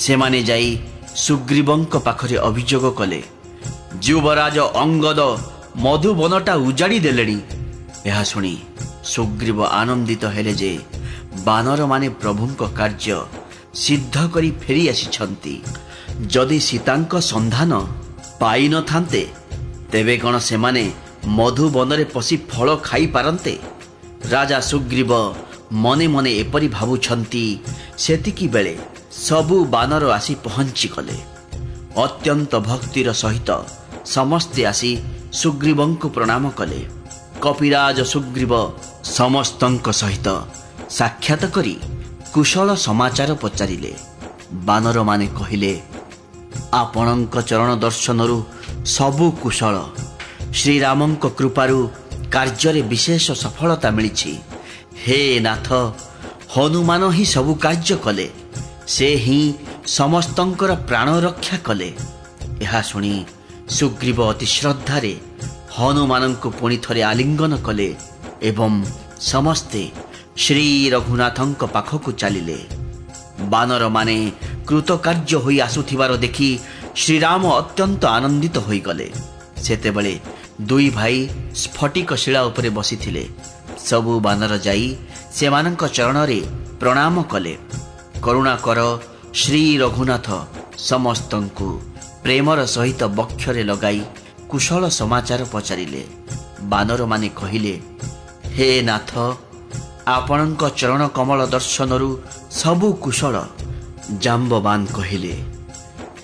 ସେମାନେ ଯାଇ ସୁଗ୍ରୀବଙ୍କ ପାଖରେ ଅଭିଯୋଗ କଲେ, ଯୁବରାଜ ଅଙ୍ଗଦ ମଧୁବନଟା ଉଜାଡ଼ି ଦେଲେଣି। ଏହା ଶୁଣି ସୁଗ୍ରୀବ ଆନନ୍ଦିତ ହେଲେ ଯେ ବାନରମାନେ ପ୍ରଭୁଙ୍କ କାର୍ଯ୍ୟ ସିଦ୍ଧ କରି ଫେରି ଆସିଛନ୍ତି। ଯଦି ସୀତାଙ୍କ ସନ୍ଧାନ ପାଇନଥାନ୍ତେ ତେବେ କ'ଣ ସେମାନେ ମଧୁବନରେ ପଶି ଫଳ ଖାଇପାରନ୍ତେ? ରାଜା ସୁଗ୍ରୀବ ମନେ ମନେ ଏପରି ଭାବୁଛନ୍ତି। ସେତିକି ବେଳେ ସବୁ ବାନର ଆସି ପହଞ୍ଚିଗଲେ। ଅତ୍ୟନ୍ତ ଭକ୍ତିର ସହିତ ସମସ୍ତେ ଆସି ସୁଗ୍ରୀବଙ୍କୁ ପ୍ରଣାମ କଲେ। କପିରାଜ ସୁଗ୍ରୀବ ସମସ୍ତଙ୍କ ସହିତ ସାକ୍ଷାତ କରି କୁଶଳ ସମାଚାର ପଚାରିଲେ। ବାନରମାନେ କହିଲେ, ଆପଣଙ୍କ ଚରଣ ଦର୍ଶନରୁ ସବୁ କୁଶଳ। ଶ୍ରୀରାମଙ୍କ କୃପାରୁ କାର୍ଯ୍ୟରେ ବିଶେଷ ସଫଳତା ମିଳିଛି। ହେ ନାଥ, ହନୁମାନ ହିଁ ସବୁ କାର୍ଯ୍ୟ କଲେ। ସେ ହିଁ ସମସ୍ତଙ୍କର ପ୍ରାଣ ରକ୍ଷା କଲେ। ଏହା ଶୁଣି ସୁଗ୍ରୀବ ଅତି ଶ୍ରଦ୍ଧାରେ ହନୁମାନଙ୍କୁ ପୁଣି ଥରେ ଆଲିଙ୍ଗନ କଲେ ଏବଂ ସମସ୍ତେ ଶ୍ରୀ ରଘୁନାଥଙ୍କ ପାଖକୁ ଚାଲିଲେ। ବାନରମାନେ କୃତକାର୍ଯ୍ୟ ହୋଇ ଆସୁଥିବାର ଦେଖି ଶ୍ରୀରାମ ଅତ୍ୟନ୍ତ ଆନନ୍ଦିତ ହୋଇଗଲେ। ସେତେବେଳେ ଦୁଇ ଭାଇ ସ୍ଫଟିକ ଶିଳା ଉପରେ ବସିଥିଲେ। ସବୁ ବାନର ଯାଇ ସେମାନଙ୍କ ଚରଣରେ ପ୍ରଣାମ କଲେ। କରୁଣାକର ଶ୍ରୀ ରଘୁନାଥ ସମସ୍ତଙ୍କୁ ପ୍ରେମର ସହିତ ବକ୍ଷରେ ଲଗାଇ କୁଶଳ ସମାଚାର ପଚାରିଲେ। ବାନରମାନେ କହିଲେ, ହେ ନାଥ, ଆପଣଙ୍କ ଚରଣ କମଳ ଦର୍ଶନରୁ ସବୁ କୁଶଳ। ଜାମ୍ବବାନ କହିଲେ,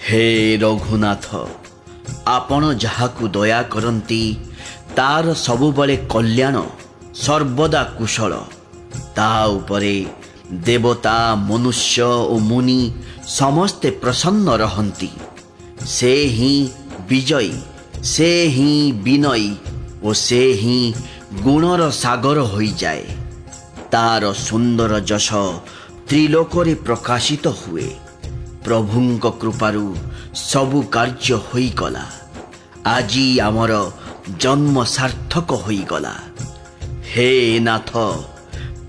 ହେ ରଘୁନାଥ, ଆପଣ ଯାହାକୁ ଦୟା କରନ୍ତି ତାର ସବୁବେଳେ କଲ୍ୟାଣ ସର୍ବଦା କୁଶଳ। ତା ଉପରେ ଦେବତା, ମନୁଷ୍ୟ ଓ ମୁନି ସମସ୍ତେ ପ୍ରସନ୍ନ ରହନ୍ତି। ସେ ହିଁ ବିଜୟୀ, ସେ ହିଁ ବିନୟୀ ଓ ସେ ହିଁ ଗୁଣର ସାଗର ହୋଇଯାଏ। ତାର ସୁନ୍ଦର ଯଶ ତ୍ରିଲୋକରେ ପ୍ରକାଶିତ ହୁଏ। ପ୍ରଭୁଙ୍କ କୃପାରୁ ସବୁ କାର୍ଯ୍ୟ ହୋଇଗଲା। ଆଜି ଆମର ଜନ୍ମ ସାର୍ଥକ ହୋଇଗଲା। ହେ ନାଥ,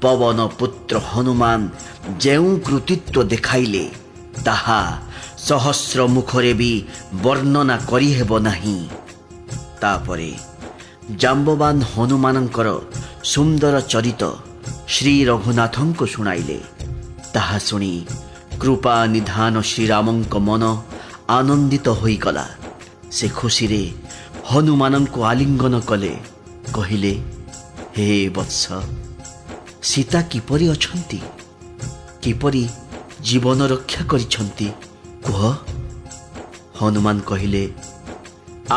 ପବନ ପୁତ୍ର ହନୁମାନ ଯେଉଁ କୃତିତ୍ୱ ଦେଖାଇଲେ ତାହା ସହସ୍ର ମୁଖରେ ବି ବର୍ଣ୍ଣନା କରିହେବ ନାହିଁ। ତାପରେ ଜାମ୍ବବାନ ହନୁମାନଙ୍କର ସୁନ୍ଦର ଚରିତ ଶ୍ରୀ ରଘୁନାଥଙ୍କୁ ଶୁଣାଇଲେ। ତାହା ଶୁଣି କୃପା ନିଧାନ ଶ୍ରୀରାମଙ୍କ ମନ ଆନନ୍ଦିତ ହୋଇଗଲା। ସେ ଖୁସିରେ ହନୁମାନଙ୍କୁ ଆଲିଙ୍ଗନ କଲେ। କହିଲେ, ହେ ବତ୍ସ, ସୀତା କିପରି ଅଛନ୍ତି? କିପରି ଜୀବନ ରକ୍ଷା କରିଛନ୍ତି କୁହ? ହନୁମାନ କହିଲେ,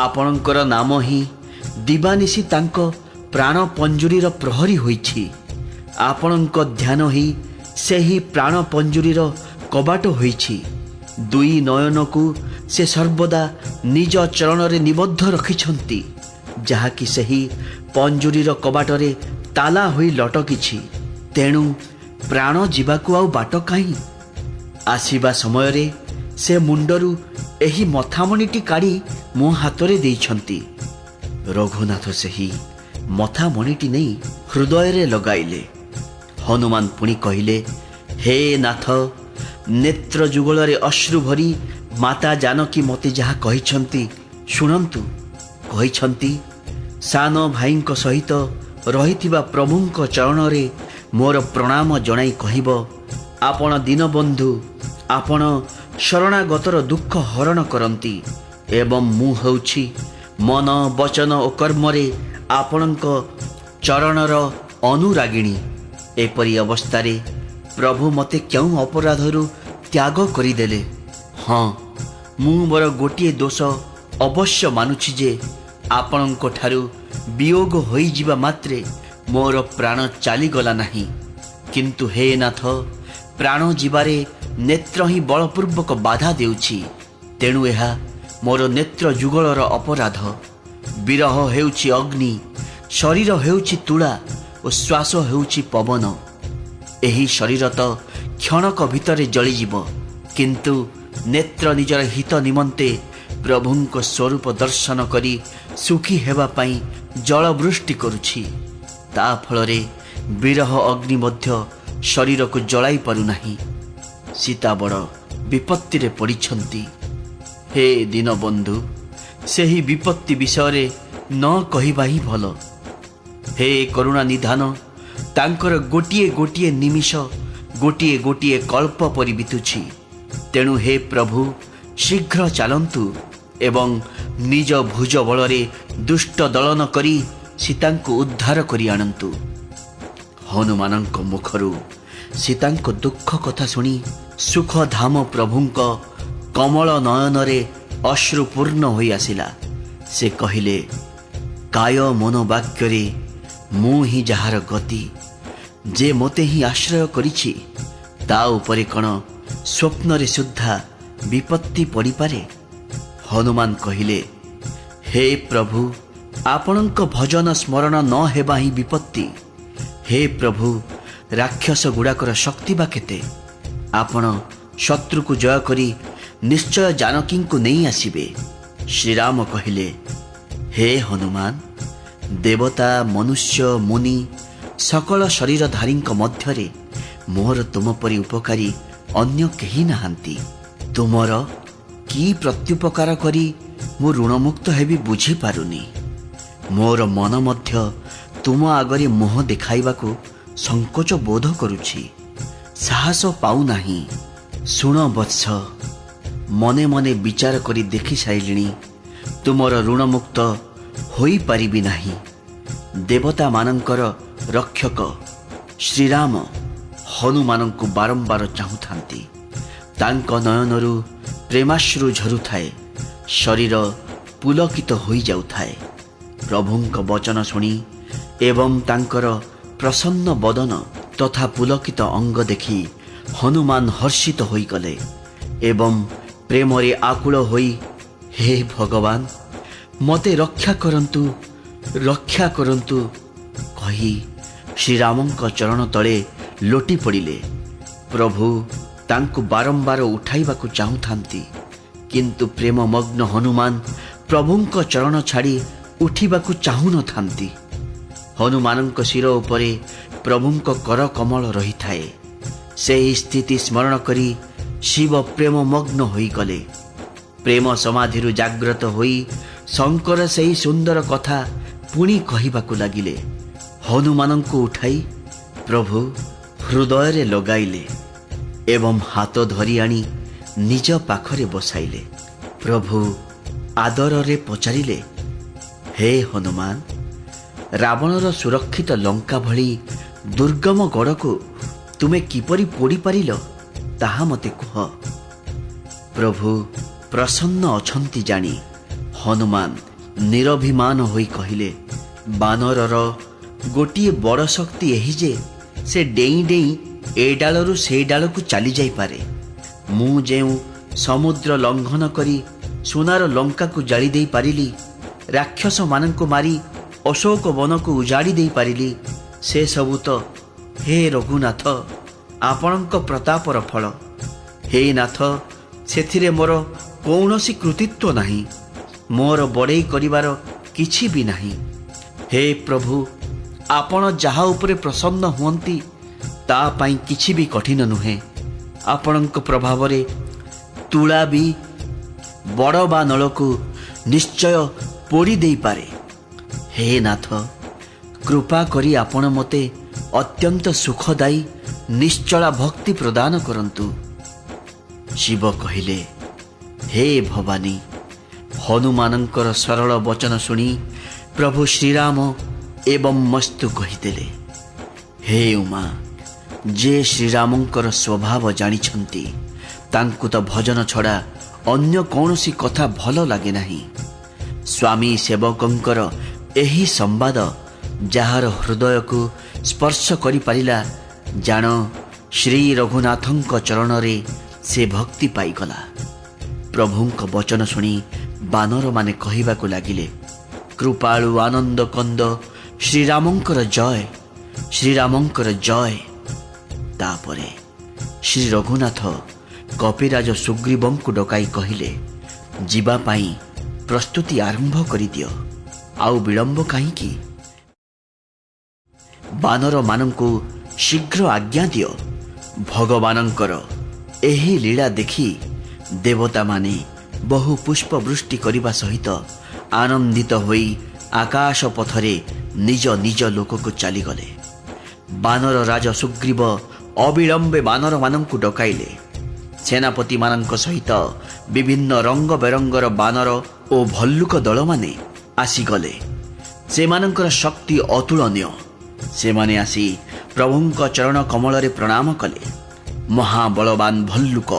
ଆପଣଙ୍କର ନାମ ହିଁ ଦିବାନିଶି ତାଙ୍କ ପ୍ରାଣ ପଞ୍ଜୁରୀର ପ୍ରହରୀ ହୋଇଛି। ଆପଣଙ୍କ ଧ୍ୟାନ ହିଁ ସେହି ପ୍ରାଣ ପଞ୍ଜୁରୀର କବାଟ ହୋଇଛି। ଦୁଇ ନୟନକୁ ସେ ସର୍ବଦା ନିଜ ଚରଣରେ ନିବଦ୍ଧ ରଖିଛନ୍ତି, ଯାହାକି ସେହି ପଞ୍ଜୁରୀର କବାଟରେ ତାଲା ହୋଇ ଲଟକିଛି। ତେଣୁ ପ୍ରାଣ ଯିବାକୁ ଆଉ ବାଟ କାହିଁ? ଆସିବା ସମୟରେ ସେ ମୁଣ୍ଡରୁ ଏହି ମଥାମଣିଟି କାଢ଼ି ମୋ ହାତରେ ଦେଇଛନ୍ତି। ରଘୁନାଥ ସେହି ମଥାମଣିଟି ନେଇ ହୃଦୟରେ ଲଗାଇଲେ। ହନୁମାନ ପୁଣି କହିଲେ, ହେ ନାଥ, ନେତ୍ର ଯୁଗଳରେ ଅଶ୍ରୁ ଭରି ମାତା ଜାନକୀ ମୋତେ ଯାହା କହିଛନ୍ତି ଶୁଣନ୍ତୁ। କହିଛନ୍ତି, ସାନ ଭାଇଙ୍କ ସହିତ ରହିଥିବା ପ୍ରଭୁଙ୍କ ଚରଣରେ ମୋର ପ୍ରଣାମ ଜଣାଇ କହିବ, ଆପଣ ଦୀନବନ୍ଧୁ, ଆପଣ ଶରଣାଗତର ଦୁଃଖ ହରଣ କରନ୍ତି ଏବଂ ମୁଁ ହେଉଛି ମନ, ବଚନ ଓ କର୍ମରେ ଆପଣଙ୍କ ଚରଣର ଅନୁରାଗିଣୀ। ଏପରି ଅବସ୍ଥାରେ ପ୍ରଭୁ ମୋତେ କେଉଁ ଅପରାଧରୁ ତ୍ୟାଗ କରିଦେଲେ? ହଁ, ମୁଁ ମୋର ଗୋଟିଏ ଦୋଷ ଅବଶ୍ୟ ମାନୁଛି ଯେ ଆପଣଙ୍କ ଠାରୁ ବିୟୋଗ ହୋଇଯିବା ମାତ୍ରେ ମୋର ପ୍ରାଣ ଚାଲିଗଲା ନାହିଁ। କିନ୍ତୁ ହେ ନାଥ, ପ୍ରାଣ ଯିବାରେ ନେତ୍ର ହିଁ ବଳପୂର୍ବକ ବାଧା ଦେଉଛି। ତେଣୁ ଏହା ମୋର ନେତ୍ର ଯୁଗଳର ଅପରାଧ। ବିରହ ହେଉଛି ଅଗ୍ନି, ଶରୀର ହେଉଛି ତୁଳା ଓ ଶ୍ୱାସ ହେଉଛି ପବନ। ଏହି ଶରୀର ତ କ୍ଷଣକ ଭିତରେ ଜଳିଯିବ, କିନ୍ତୁ ନେତ୍ର ନିଜର ହିତ ନିମନ୍ତେ ପ୍ରଭୁଙ୍କ ସ୍ୱରୂପ ଦର୍ଶନ କରି ସୁଖୀ ହେବା ପାଇଁ ଜଳବୃଷ୍ଟି କରୁଛି। ତା ଫଳରେ ବିରହ ଅଗ୍ନି ମଧ୍ୟ ଶରୀରକୁ ଜଳାଇ ପାରୁନାହିଁ। ସୀତା ବଡ଼ ବିପତ୍ତିରେ ପଡ଼ିଛନ୍ତି। ହେ ଦୀନବନ୍ଧୁ, ସେହି ବିପତ୍ତି ବିଷୟରେ ନ କହିବା ହିଁ ଭଲ। ହେ କରୁଣା ନିଧାନ, ତାଙ୍କର ଗୋଟିଏ ଗୋଟିଏ ନିମିଷ ଗୋଟିଏ ଗୋଟିଏ କଳ୍ପ ପରି ବିତୁଛି। ତେଣୁ ହେ ପ୍ରଭୁ, ଶୀଘ୍ର ଚାଲନ୍ତୁ ଏବଂ ନିଜ ଭୁଜ ବଳରେ ଦୁଷ୍ଟ ଦଳନ କରି ସୀତାଙ୍କୁ ଉଦ୍ଧାର କରି ଆଣନ୍ତୁ। ହନୁମାନଙ୍କ ମୁଖରୁ ସୀତାଙ୍କ ଦୁଃଖ କଥା ଶୁଣି ସୁଖଧାମ ପ୍ରଭୁଙ୍କ କମଳ ନୟନରେ ଅଶ୍ରୁପୂର୍ଣ୍ଣ ହୋଇ ଆସିଲା। ସେ କହିଲେ, କାୟ ମନୋବାକ୍ୟରେ ମୁଁ ହିଁ ଯାହାର ଗତି, ଯେ ମୋତେ ହିଁ ଆଶ୍ରୟ କରିଛି, ତା ଉପରେ କ'ଣ ସ୍ୱପ୍ନରେ ସୁଦ୍ଧା ବିପତ୍ତି ପଡ଼ିପାରେ? ହନୁମାନ କହିଲେ, ହେ ପ୍ରଭୁ, ଆପଣଙ୍କ ଭଜନ ସ୍ମରଣ ନ ହେବା ହିଁ ବିପତ୍ତି। ହେ ପ୍ରଭୁ, ରାକ୍ଷସ ଗୁଡ଼ାକର ଶକ୍ତି ବା କେତେ? ଆପଣ ଶତ୍ରୁକୁ ଜୟ କରି ନିଶ୍ଚୟ ଜାନକୀଙ୍କୁ ନେଇ ଆସିବେ। ଶ୍ରୀରାମ କହିଲେ, ହେ ହନୁମାନ, ଦେବତା, ମନୁଷ୍ୟ, ମୁନି ସକଳ ଶରୀରଧାରୀଙ୍କ ମଧ୍ୟରେ ମୋର ତୁମ ପରି ଉପକାରୀ ଅନ୍ୟ କେହି ନାହାନ୍ତି। ତୁମର କି ପ୍ରତ୍ୟୁପକାର କରି ମୁଁ ଋଣମୁକ୍ତ ହେବି ବୁଝିପାରୁନି। ମୋର ମନ ମଧ୍ୟ ତୁମ ଆଗରେ ମୁହଁ ଦେଖାଇବାକୁ ସଂକୋଚ ବୋଧ କରୁଛି, ସାହସ ପାଉନାହିଁ। ଶୁଣ ବତ୍ସ, ମନେ ମନେ ବିଚାର କରି ଦେଖି ସାରିଲିଣି, ତୁମର ଋଣମୁକ୍ତ ହୋଇପାରିବି ନାହିଁ। ଦେବତାମାନଙ୍କର ରକ୍ଷକ ଶ୍ରୀରାମ ହନୁମାନଙ୍କୁ ବାରମ୍ବାର ଚାହୁଁଥାନ୍ତି। ତାଙ୍କ ନୟନରୁ ପ୍ରେମାଶ୍ରୁ ଝରୁଥାଏ, ଶରୀର ପୁଲକିତ ହୋଇଯାଉଥାଏ। ପ୍ରଭୁଙ୍କ ବଚନ ଶୁଣି ଏବଂ ତାଙ୍କର ପ୍ରସନ୍ନ ବଦନ ତଥା ପୁଲକିତ ଅଙ୍ଗ ଦେଖି ହନୁମାନ ହର୍ଷିତ ହୋଇଗଲେ ଏବଂ ପ୍ରେମରେ ଆକୁଳ ହୋଇ, ହେ ଭଗବାନ, ମୋତେ ରକ୍ଷା କରନ୍ତୁ, ରକ୍ଷା କରନ୍ତୁ କହି ଶ୍ରୀରାମଙ୍କ ଚରଣ ତଳେ ଲୋଟି ପଡ଼ିଲେ। ପ୍ରଭୁ ତାଙ୍କୁ ବାରମ୍ବାର ଉଠାଇବାକୁ ଚାହୁଁଥାନ୍ତି, କିନ୍ତୁ ପ୍ରେମମଗ୍ନ ହନୁମାନ ପ୍ରଭୁଙ୍କ ଚରଣ ଛାଡ଼ି ଉଠିବାକୁ ଚାହୁଁନଥାନ୍ତି। ହନୁମାନଙ୍କ ଶିର ଉପରେ ପ୍ରଭୁଙ୍କ କର କମଳ ରହିଥାଏ। ସେହି ସ୍ଥିତି ସ୍ମରଣ କରି ଶିବ ପ୍ରେମମଗ୍ନ ହୋଇଗଲେ। ପ୍ରେମ ସମାଧିରୁ ଜାଗ୍ରତ ହୋଇ ଶଙ୍କର ସେହି ସୁନ୍ଦର କଥା ପୁଣି କହିବାକୁ ଲାଗିଲେ। ହନୁମାନଙ୍କୁ ଉଠାଇ ପ୍ରଭୁ ହୃଦୟରେ ଲଗାଇଲେ ଏବଂ ହାତ ଧରି ଆଣି ନିଜ ପାଖରେ ବସାଇଲେ। ପ୍ରଭୁ ଆଦରରେ ପଚାରିଲେ, ହେ ହନୁମାନ, ରାବଣର ସୁରକ୍ଷିତ ଲଙ୍କା ଭଳି ଦୁର୍ଗମ ଗଡ଼କୁ ତୁମେ କିପରି ପୋଡ଼ିପାରିଲ, ତାହା ମୋତେ କୁହ। ପ୍ରଭୁ ପ୍ରସନ୍ନ ଅଛନ୍ତି ଜାଣି ହନୁମାନ ନିରଭିମାନ ହୋଇ କହିଲେ, ବାନରର ଗୋଟିଏ ବଡ଼ ଶକ୍ତି ଏହି ଯେ ସେ ଡେଇଁ ଡେଇଁ ଏ ଡାଳରୁ ସେ ଡାଳକୁ ଚାଲିଯାଇପାରେ। ମୁଁ ଯେଉଁ ସମୁଦ୍ର ଲଙ୍ଘନ କରି ସୁନାର ଲଙ୍କାକୁ ଜାଳି ଦେଇପାରିଲି, ରାକ୍ଷସମାନଙ୍କୁ ମାରି ଅଶୋକ ବନକୁ ଉଜାଡ଼ି ଦେଇପାରିଲି, ସେସବୁ ତ ହେ ରଘୁନାଥ ଆପଣଙ୍କ ପ୍ରତାପର ଫଳ। ହେ ନାଥ, ସେଥିରେ ମୋର କୌଣସି କୃତିତ୍ୱ ନାହିଁ, ମୋର ବଡ଼େଇ କରିବାର କିଛି ବି ନାହିଁ। ହେ ପ୍ରଭୁ, ଆପଣ ଯାହା ଉପରେ ପ୍ରସନ୍ନ ହୁଅନ୍ତି ତା ପାଇଁ କିଛି ବି କଠିନ ନୁହେଁ। ଆପଣଙ୍କ ପ୍ରଭାବରେ ତୁଳା ବି ବଡ଼ ବା ନଳକୁ ନିଶ୍ଚୟ ପୋଡ଼ି ଦେଇପାରେ। ହେ ନାଥ, କୃପା କରି ଆପଣ ମୋତେ ଅତ୍ୟନ୍ତ ସୁଖଦାୟୀ ନିଶ୍ଚଳା ଭକ୍ତି ପ୍ରଦାନ କରନ୍ତୁ। ଶିବ କହିଲେ, ହେ ଭବାନୀ, ହନୁମାନଙ୍କର ସରଳ ବଚନ ଶୁଣି ପ୍ରଭୁ ଶ୍ରୀରାମ ଏବଂ ମସ୍ତୁ କହିଦେଲେ, ହେ ଉମା, ଯେ ଶ୍ରୀରାମଙ୍କର ସ୍ୱଭାବ ଜାଣିଛନ୍ତି, ତାଙ୍କୁ ତ ଭଜନ ଛଡ଼ା ଅନ୍ୟ କୌଣସି କଥା ଭଲ ଲାଗେ ନାହିଁ। ସ୍ୱାମୀ ସେବକଙ୍କର ଏହି ସମ୍ବାଦ ଯାହାର ହୃଦୟକୁ ସ୍ପର୍ଶ କରିପାରିଲା, ଜାଣ ଶ୍ରୀ ରଘୁନାଥଙ୍କ ଚରଣରେ ସେ ଭକ୍ତି ପାଇଗଲା। ପ୍ରଭୁଙ୍କ ବଚନ ଶୁଣି ବାନରମାନେ କହିବାକୁ ଲାଗିଲେ, କୃପାଳୁ ଆନନ୍ଦ କନ୍ଦ ଶ୍ରୀରାମଙ୍କର ଜୟ, ଶ୍ରୀରାମଙ୍କର ଜୟ। ତାପରେ ଶ୍ରୀ ରଘୁନାଥ କପିରାଜ ସୁଗ୍ରୀବଙ୍କୁ ଡକାଇ କହିଲେ, ଯିବା ପାଇଁ ପ୍ରସ୍ତୁତି ଆରମ୍ଭ କରିଦିଅ, ଆଉ ବିଳମ୍ବ କାହିଁକି? ବାନରମାନଙ୍କୁ ଶୀଘ୍ର ଆଜ୍ଞା ଦିଅ। ଭଗବାନଙ୍କର ଏହି ଲୀଳା ଦେଖି ଦେବତାମାନେ ବହୁ ପୁଷ୍ପବୃଷ୍ଟି କରିବା ସହିତ ଆନନ୍ଦିତ ହୋଇ ଆକାଶ ପଥରେ ନିଜ ନିଜ ଲୋକକୁ ଚାଲିଗଲେ। ବାନର ରାଜ ସୁଗ୍ରୀବ ଅବିଳମ୍ବେ ବାନରମାନଙ୍କୁ ଡକାଇଲେ। ସେନାପତିମାନଙ୍କ ସହିତ ବିଭିନ୍ନ ରଙ୍ଗ ବେରଙ୍ଗର ବାନର ଓ ଭଲ୍ଲୁକ ଦଳମାନେ ଆସିଗଲେ। ସେମାନଙ୍କର ଶକ୍ତି ଅତୁଳନୀୟ। ସେମାନେ ଆସି ପ୍ରଭୁଙ୍କ ଚରଣ କମଳରେ ପ୍ରଣାମ କଲେ। ମହାବଳବାନ ଭଲ୍ଲୁକ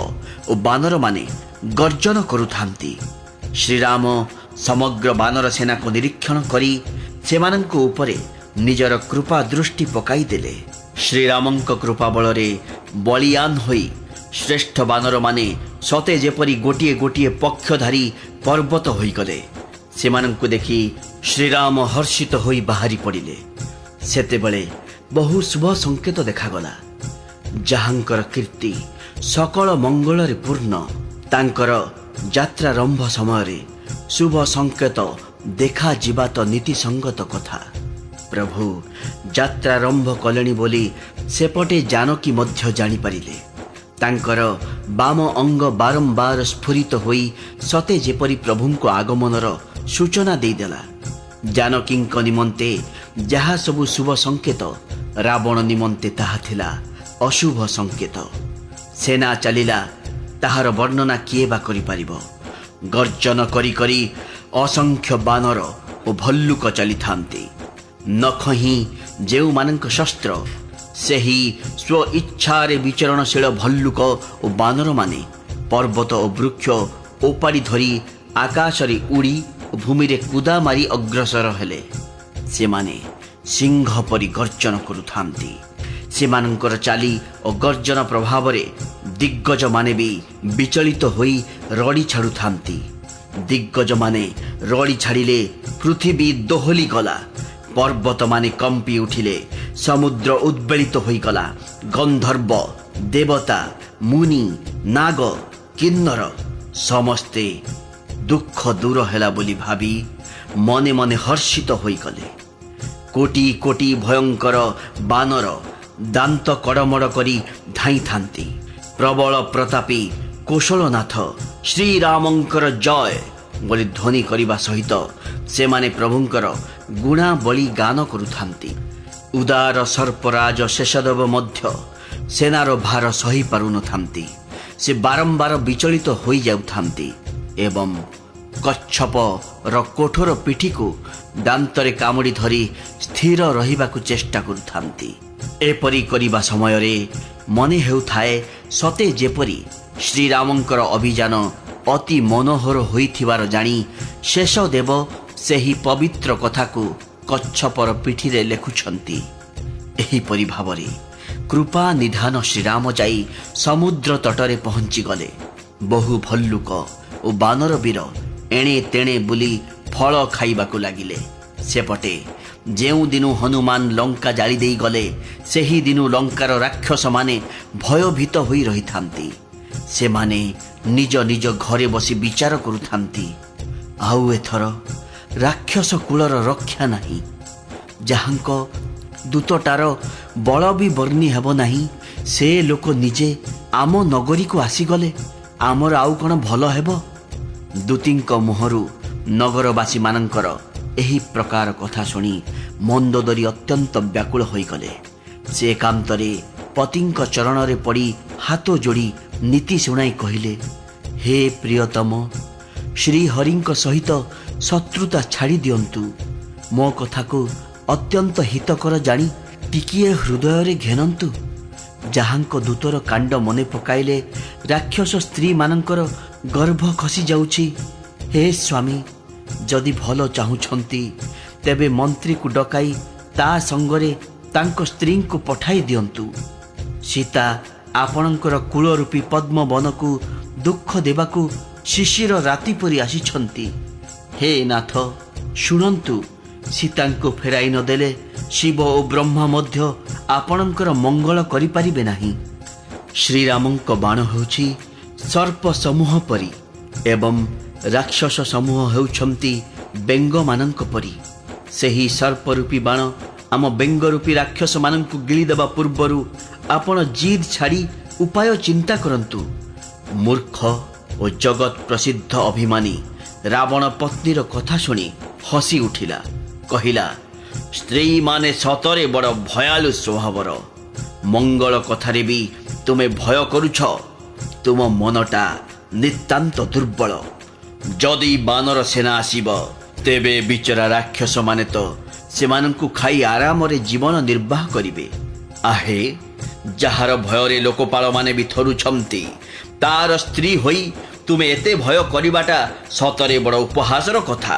ଓ ବାନରମାନେ ଗର୍ଜନ କରୁଥାନ୍ତି। ଶ୍ରୀରାମ ସମଗ୍ର ବାନର ସେନାକୁ ନିରୀକ୍ଷଣ କରି ସେମାନଙ୍କ ଉପରେ ନିଜର କୃପା ଦୃଷ୍ଟି ପକାଇଦେଲେ। ଶ୍ରୀରାମଙ୍କ କୃପା ବଳରେ ବଳିୟାନ ହୋଇ ଶ୍ରେଷ୍ଠ ବାନରମାନେ ସତେ ଯେପରି ଗୋଟିଏ ଗୋଟିଏ ପକ୍ଷଧାରୀ ପର୍ବତ ହୋଇଗଲେ। ସେମାନଙ୍କୁ ଦେଖି ଶ୍ରୀରାମ ହର୍ଷିତ ହୋଇ ବାହାରି ପଡ଼ିଲେ। ସେତେବେଳେ ବହୁ ଶୁଭ ସଂକେତ ଦେଖାଗଲା। ଯାହାଙ୍କର କୀର୍ତ୍ତି ସକଳ ମଙ୍ଗଳରେ ପୂର୍ଣ୍ଣ, ତାଙ୍କର ଯାତ୍ରାରମ୍ଭ ସମୟରେ ଶୁଭ ସଂକେତ ଦେଖାଯିବା ତ ନୀତିସଙ୍ଗତ କଥା। ପ୍ରଭୁ ଯାତ୍ରାରମ୍ଭ କଲେଣି ବୋଲି ସେପଟେ ଜାନକୀ ମଧ୍ୟ ଜାଣିପାରିଲେ। ତାଙ୍କର ବାମ ଅଙ୍ଗ ବାରମ୍ବାର ସ୍ଫୁରିତ ହୋଇ ସତେ ଯେପରି ପ୍ରଭୁଙ୍କ ଆଗମନର ସୂଚନା ଦେଇଦେଲା। ଜାନକୀଙ୍କ ନିମନ୍ତେ ଯାହା ସବୁ ଶୁଭ ସଂକେତ, ରାବଣ ନିମନ୍ତେ ତାହା ଥିଲା ଅଶୁଭ ସଂକେତ। ସେନା ଚାଲିଲା, ତାହାର ବର୍ଣ୍ଣନା କିଏ ବା କରିପାରିବ? ଗର୍ଜନ କରି କରି ଅସଂଖ୍ୟ ବାନର ଓ ଭଲ୍ଲୁକ ଚାଲିଥାନ୍ତି। ନଖ ହିଁ ଯେଉଁମାନଙ୍କ ଶସ୍ତ୍ର, ସେହି ସ୍ୱ ଇଚ୍ଛାରେ ବିଚରଣଶୀଳ ଭଲ୍ଲୁକ ଓ ବାନରମାନେ ପର୍ବତ ଓ ବୃକ୍ଷ ଓପାଡ଼ି ଧରି ଆକାଶରେ ଉଡ଼ି ଭୂମିରେ କୁଦା ମାରି ଅଗ୍ରସର ହେଲେ। ସେମାନେ ସିଂହ ପରି ଗର୍ଜନ କରୁଥାନ୍ତି। ସେମାନଙ୍କର ଚାଲି ଓ ଗର୍ଜନ ପ୍ରଭାବରେ ଦିଗ୍ଗଜମାନେ ବି ବିଚଳିତ ହୋଇ ରଡ଼ି ଛାଡ଼ୁଥାନ୍ତି। ଦିଗ୍ଗଜମାନେ ରଡ଼ି ଛାଡ଼ିଲେ ପୃଥିବୀ ଦୋହଲି ଗଲା। ପର୍ବତମାନେ କମ୍ପି ଉଠିଲେ, ସମୁଦ୍ର ଉଦ୍ବେଳିତ ହୋଇଗଲା। ଗନ୍ଧର୍ବ, ଦେବତା, ମୁନି, ନାଗ, କିନ୍ନର ସମସ୍ତେ ଦୁଃଖ ଦୂର ହେଲା ବୋଲି ଭାବି ମନେ ମନେ ହର୍ଷିତ ହୋଇଗଲେ। କୋଟି କୋଟି ଭୟଙ୍କର ବାନର ଦାନ୍ତ କଡ଼ମଡ଼ କରି ଧାଇଁଥାନ୍ତି। ପ୍ରବଳ ପ୍ରତାପୀ କୋଶଳନାଥ ଶ୍ରୀରାମଙ୍କର ଜୟ ବୋଲି ଧ୍ୱନି କରିବା ସହିତ ସେମାନେ ପ୍ରଭୁଙ୍କର ଗୁଣାବଳୀ ଗାନ କରୁଥାନ୍ତି। ଉଦାର ସର୍ପରାଜ ଶେଷଦେବ ମଧ୍ୟ ସେନାର ଭାର ସହି ପାରୁନଥାନ୍ତି। ସେ ବାରମ୍ବାର ବିଚଳିତ ହୋଇଯାଉଥାନ୍ତି ଏବଂ କଚ୍ଛପର କଠୋର ପିଠିକୁ ଦାନ୍ତରେ କାମୁଡ଼ି ଧରି ସ୍ଥିର ରହିବାକୁ ଚେଷ୍ଟା କରୁଥାନ୍ତି। ଏପରି କରିବା ସମୟରେ ମନେ ହେଉଥାଏ ସତେ ଯେପରି ଶ୍ରୀରାମଙ୍କର ଅଭିଯାନ ଅତି ମନୋହର ହୋଇଥିବାର ଜାଣି ଶେଷଦେବ ସେହି ପବିତ୍ର କଥାକୁ କଚ୍ଛପର ପିଠିରେ ଲେଖୁଛନ୍ତି। ଏହିପରି ଭାବରେ କୃପା ନିଧାନ ଶ୍ରୀରାମ ଯାଇ ସମୁଦ୍ର ତଟରେ ପହଞ୍ଚିଗଲେ। ବହୁ ଭଲ୍ଲୁକ ଓ ବାନର ବୀର ଏଣେ ତେଣେ ବୁଲି ଫଳ ଖାଇବାକୁ ଲାଗିଲେ। ସେପଟେ ଯେଉଁଦିନୁ ହନୁମାନ ଲଙ୍କା ଜାଳି ଦେଇଗଲେ, ସେହିଦିନୁ ଲଙ୍କାର ରାକ୍ଷସମାନେ ଭୟଭୀତ ହୋଇ ରହିଥାନ୍ତି। ସେମାନେ ନିଜ ନିଜ ଘରେ ବସି ବିଚାର କରୁଥାନ୍ତି, ଆଉ ଏଥର ରାକ୍ଷସ କୁଳର ରକ୍ଷା ନାହିଁ। ଯାହାଙ୍କ ଦୂତଟାର ବଳ ବି ବର୍ଣ୍ଣି ହେବ ନାହିଁ, ସେ ଲୋକ ନିଜେ ଆମ ନଗରୀକୁ ଆସିଗଲେ ଆମର ଆଉ କ'ଣ ଭଲ ହେବ? ଦୂତୀଙ୍କ ମୁହଁରୁ ନଗରବାସୀମାନଙ୍କର ଏହି ପ୍ରକାର କଥା ଶୁଣି ମନ୍ଦୋଦରୀ ଅତ୍ୟନ୍ତ ବ୍ୟାକୁଳ ହୋଇଗଲେ। ସେ ଏକାନ୍ତରେ ପତିଙ୍କ ଚରଣରେ ପଡ଼ି ହାତ ଯୋଡ଼ି ନୀତି ଶୁଣାଇ କହିଲେ, ହେ ପ୍ରିୟତମ, ଶ୍ରୀହରିଙ୍କ ସହିତ ଶତ୍ରୁତା ଛାଡ଼ି ଦିଅନ୍ତୁ। ମୋ କଥାକୁ ଅତ୍ୟନ୍ତ ହିତକର ଜାଣି ଟିକିଏ ହୃଦୟରେ ଘେନନ୍ତୁ। ଯାହାଙ୍କ ଦୂତର କାଣ୍ଡ ମନେ ପକାଇଲେ ରାକ୍ଷସ ସ୍ତ୍ରୀମାନଙ୍କର ଗର୍ଭ ଖସି ଯାଉଛି। ହେ ସ୍ୱାମୀ, ଯଦି ଭଲ ଚାହୁଁଛନ୍ତି ତେବେ ମନ୍ତ୍ରୀକୁ ଡକାଇ ତା ସଙ୍ଗରେ ତାଙ୍କ ସ୍ତ୍ରୀଙ୍କୁ ପଠାଇ ଦିଅନ୍ତୁ। ସୀତା ଆପଣଙ୍କର କୂଳରୂପୀ ପଦ୍ମବନକୁ ଦୁଃଖ ଦେବାକୁ ଶିଶିର ରାତି ପରି ଆସିଛନ୍ତି। ହେ ନାଥ, ଶୁଣନ୍ତୁ, ସୀତାଙ୍କୁ ଫେରାଇ ନଦେଲେ ଶିବ ଓ ବ୍ରହ୍ମା ମଧ୍ୟ ଆପଣଙ୍କର ମଙ୍ଗଳ କରିପାରିବେ ନାହିଁ। ଶ୍ରୀରାମଙ୍କ ବାଣ ହେଉଛି ସର୍ପ ସମୂହ ପରି ଏବଂ ରାକ୍ଷସ ସମୂହ ହେଉଛନ୍ତି ବେଙ୍ଗମାନଙ୍କ ପରି। ସେହି ସର୍ପରୂପୀ ବାଣ ଆମ ବେଙ୍ଗରୂପୀ ରାକ୍ଷସମାନଙ୍କୁ ଗିଳିଦେବା ପୂର୍ବରୁ ଆପଣ ଜିଦ୍ ଛାଡ଼ି ଉପାୟ ଚିନ୍ତା କରନ୍ତୁ। ମୂର୍ଖ ଓ ଜଗତ ପ୍ରସିଦ୍ଧ ଅଭିମାନୀ ରାବଣ ପତ୍ନୀର କଥା ଶୁଣି ହସି ଉଠିଲା। କହିଲା, ସ୍ତ୍ରୀମାନେ ସତରେ ବଡ଼ ଭୟାଳୁ ସ୍ୱଭାବର। ମଙ୍ଗଳ କଥାରେ ବି ତୁମେ ଭୟ କରୁଛ। ତୁମ ମନଟା ନିତାନ୍ତ ଦୁର୍ବଳ। ଯଦି ବାନର ସେନା ଆସିବ, ତେବେ ବିଚରା ରାକ୍ଷସମାନେ ତ ସେମାନଙ୍କୁ ଖାଇ ଆରାମରେ ଜୀବନ ନିର୍ବାହ କରିବେ। ଆହେ, ଯାହାର ଭୟରେ ଲୋକପାଳମାନେ ବି ଥରୁଛନ୍ତି, ତାର ସ୍ତ୍ରୀ ହୋଇ ତୁମେ ଏତେ ଭୟ କରିବାଟା ସତରେ ବଡ଼ ଉପହାସର କଥା।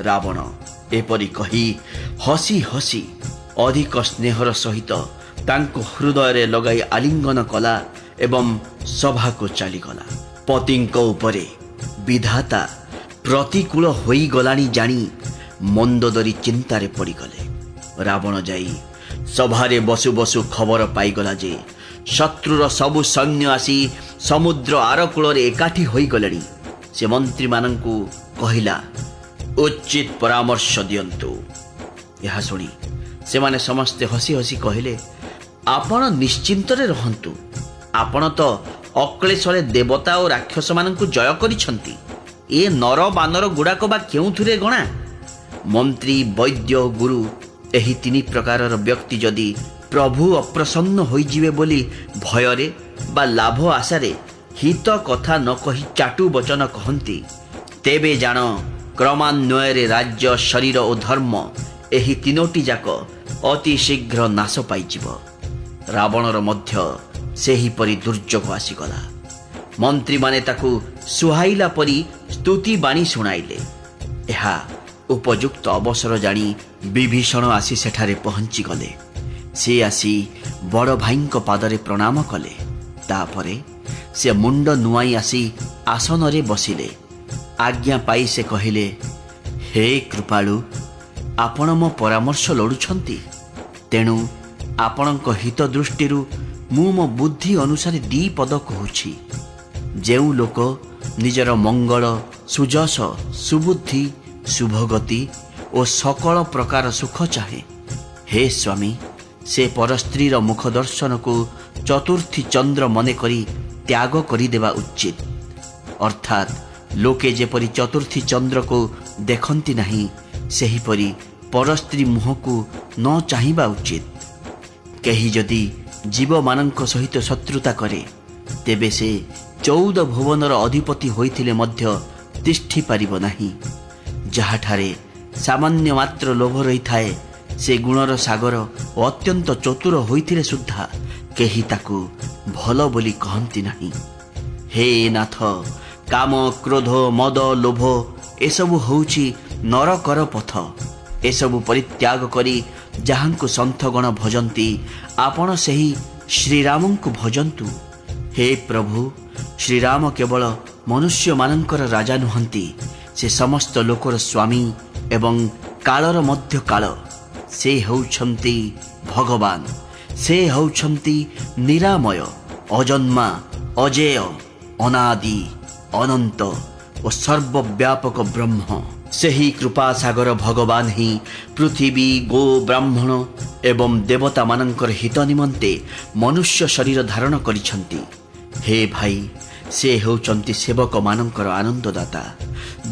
ରାବଣ ଏପରି କହି ହସି ହସି ଅଧିକ ସ୍ନେହର ସହିତ ତାଙ୍କୁ ହୃଦୟରେ ଲଗାଇ ଆଲିଙ୍ଗନ କଲା ଏବଂ ସଭାକୁ ଚାଲିଗଲା। ପତିଙ୍କ ଉପରେ ବିଧାତା ପ୍ରତିକୂଳ ହୋଇଗଲାଣି ଜାଣି ମନ୍ଦୋଦରୀ ଚିନ୍ତାରେ ପଡ଼ିଗଲେ। ରାବଣ ଯାଇ ସଭାରେ ବସୁ ବସୁ ଖବର ପାଇଗଲା ଯେ ଶତ୍ରୁର ସବୁ ସୈନ୍ୟ ଆସି ସମୁଦ୍ର ଆରକୂଳରେ ଏକାଠି ହୋଇଗଲେଣି। ସେ ମନ୍ତ୍ରୀମାନଙ୍କୁ କହିଲା, ଉଚିତ ପରାମର୍ଶ ଦିଅନ୍ତୁ। ଏହା ଶୁଣି ସେମାନେ ସମସ୍ତେ ହସି ହସି କହିଲେ, ଆପଣ ନିଶ୍ଚିନ୍ତରେ ରହନ୍ତୁ। ଆପଣ ତ ଅକ୍ଳେଶରେ ଦେବତା ଓ ରାକ୍ଷସମାନଙ୍କୁ ଜୟ କରିଛନ୍ତି। ଏ ନର ବାନର ଗୁଡ଼ାକ ବା କେଉଁଥିରେ ଗଣା? ମନ୍ତ୍ରୀ, ବୈଦ୍ୟ, ଗୁରୁ ଏହି ତିନି ପ୍ରକାରର ବ୍ୟକ୍ତି ଯଦି ପ୍ରଭୁ ଅପ୍ରସନ୍ନ ହୋଇଯିବେ ବୋଲି ଭୟରେ ବା ଲାଭ ଆଶାରେ ହିତ କଥା ନ କହି ଚାଟୁ ବଚନ କହନ୍ତି, ତେବେ ଜାଣ କ୍ରମାନ୍ୱୟରେ ରାଜ୍ୟ, ଶରୀର ଓ ଧର୍ମ ଏହି ତିନୋଟି ଯାକ ଅତି ଶୀଘ୍ର ନାଶ ପାଇଯିବ। ରାବଣର ମଧ୍ୟ ସେହିପରି ଦୁର୍ଯୋଗ ଆସିଗଲା। ମନ୍ତ୍ରୀମାନେ ତାକୁ ସୁହାଇଲା ପରି ସ୍ତୁତି ବାଣୀ ଶୁଣାଇଲେ। ଏହା ଉପଯୁକ୍ତ ଅବସର ଜାଣି ବିଭୀଷଣ ଆସି ସେଠାରେ ପହଞ୍ଚିଗଲେ। ସେ ଆସି ବଡ଼ ଭାଇଙ୍କ ପାଦରେ ପ୍ରଣାମ କଲେ। ତାପରେ ସେ ମୁଣ୍ଡ ନୁଆଇ ଆସି ଆସନରେ ବସିଲେ। ଆଜ୍ଞା ପାଇ ସେ କହିଲେ, ହେ କୃପାଳୁ, ଆପଣ ମୋ ପରାମର୍ଶ ଲୋଡ଼ୁଛନ୍ତି। ତେଣୁ ଆପଣଙ୍କ ହିତ ଦୃଷ୍ଟିରୁ ମୁଁ ମୋ ବୁଦ୍ଧି ଅନୁସାରେ ଦି ପଦ କହୁଛି। ଯେଉଁ ଲୋକ ନିଜର ମଙ୍ଗଳ, ସୁଯଶ, ସୁବୁଦ୍ଧି, ଶୁଭଗତି ଓ ସକଳ ପ୍ରକାର ସୁଖ ଚାହେଁ, ହେ ସ୍ୱାମୀ, ସେ ପରସ୍ତ୍ରୀର ମୁଖ ଦର୍ଶନକୁ ଚତୁର୍ଥୀ ଚନ୍ଦ୍ର ମନେକରି ତ୍ୟାଗ କରିଦେବା ଉଚିତ। ଅର୍ଥାତ୍ ଲୋକେ ଯେପରି ଚତୁର୍ଥୀ ଚନ୍ଦ୍ରକୁ ଦେଖନ୍ତି ନାହିଁ, ସେହିପରି ପରସ୍ତ୍ରୀ ମୁହଁକୁ ନ ଚାହିଁବା ଉଚିତ। କେହି ଯଦି ଜୀବମାନଙ୍କ ସହିତ ଶତ୍ରୁତା କରେ, ତେବେ ସେ 14 ଭୁବନର ଅଧିପତି ହୋଇଥିଲେ ମଧ୍ୟ ତିଷ୍ଠି ପାରିବ ନାହିଁ। ଯାହାଠାରେ ସାମାନ୍ୟ ମାତ୍ର ଲୋଭ ରହିଥାଏ, ସେ ଗୁଣର ସାଗର ଓ ଅତ୍ୟନ୍ତ ଚତୁର ହୋଇଥିଲେ ସୁଦ୍ଧା କେହି ତାକୁ ଭଲ ବୋଲି କହନ୍ତି ନାହିଁ। ହେ ନାଥ, କାମ, କ୍ରୋଧ, ମଦ, ଲୋଭ ଏସବୁ ହେଉଛି ନରକର ପଥ। ଏସବୁ ପରିତ୍ୟାଗ କରି ଯାହାଙ୍କୁ ସନ୍ଥଗଣ ଭଜନ୍ତି, ଆପଣ ସେହି ଶ୍ରୀରାମଙ୍କୁ ଭଜନ୍ତୁ। ହେ ପ୍ରଭୁ, ଶ୍ରୀରାମ କେବଳ ମନୁଷ୍ୟମାନଙ୍କର ରାଜା ନୁହନ୍ତି, ସେ ସମସ୍ତ ଲୋକର ସ୍ୱାମୀ ଏବଂ କାଳର ମଧ୍ୟ କାଳ। ସେ ହେଉଛନ୍ତି ଭଗବାନ। ସେ ହେଉଛନ୍ତି ନିରାମୟ, ଅଜନ୍ମା, ଅଜେୟ, ଅନାଦି, ଅନନ୍ତ ଓ ସର୍ବବ୍ୟାପକ ବ୍ରହ୍ମ। ସେହି କୃପାସାଗର ଭଗବାନ ହିଁ ପୃଥିବୀ, ଗୋ, ବ୍ରାହ୍ମଣ ଏବଂ ଦେବତାମାନଙ୍କର ହିତ ନିମନ୍ତେ ମନୁଷ୍ୟ ଶରୀର ଧାରଣ କରିଛନ୍ତି। ହେ ଭାଇ, ସେ ହେଉଛନ୍ତି ସେବକମାନଙ୍କର ଆନନ୍ଦଦାତା,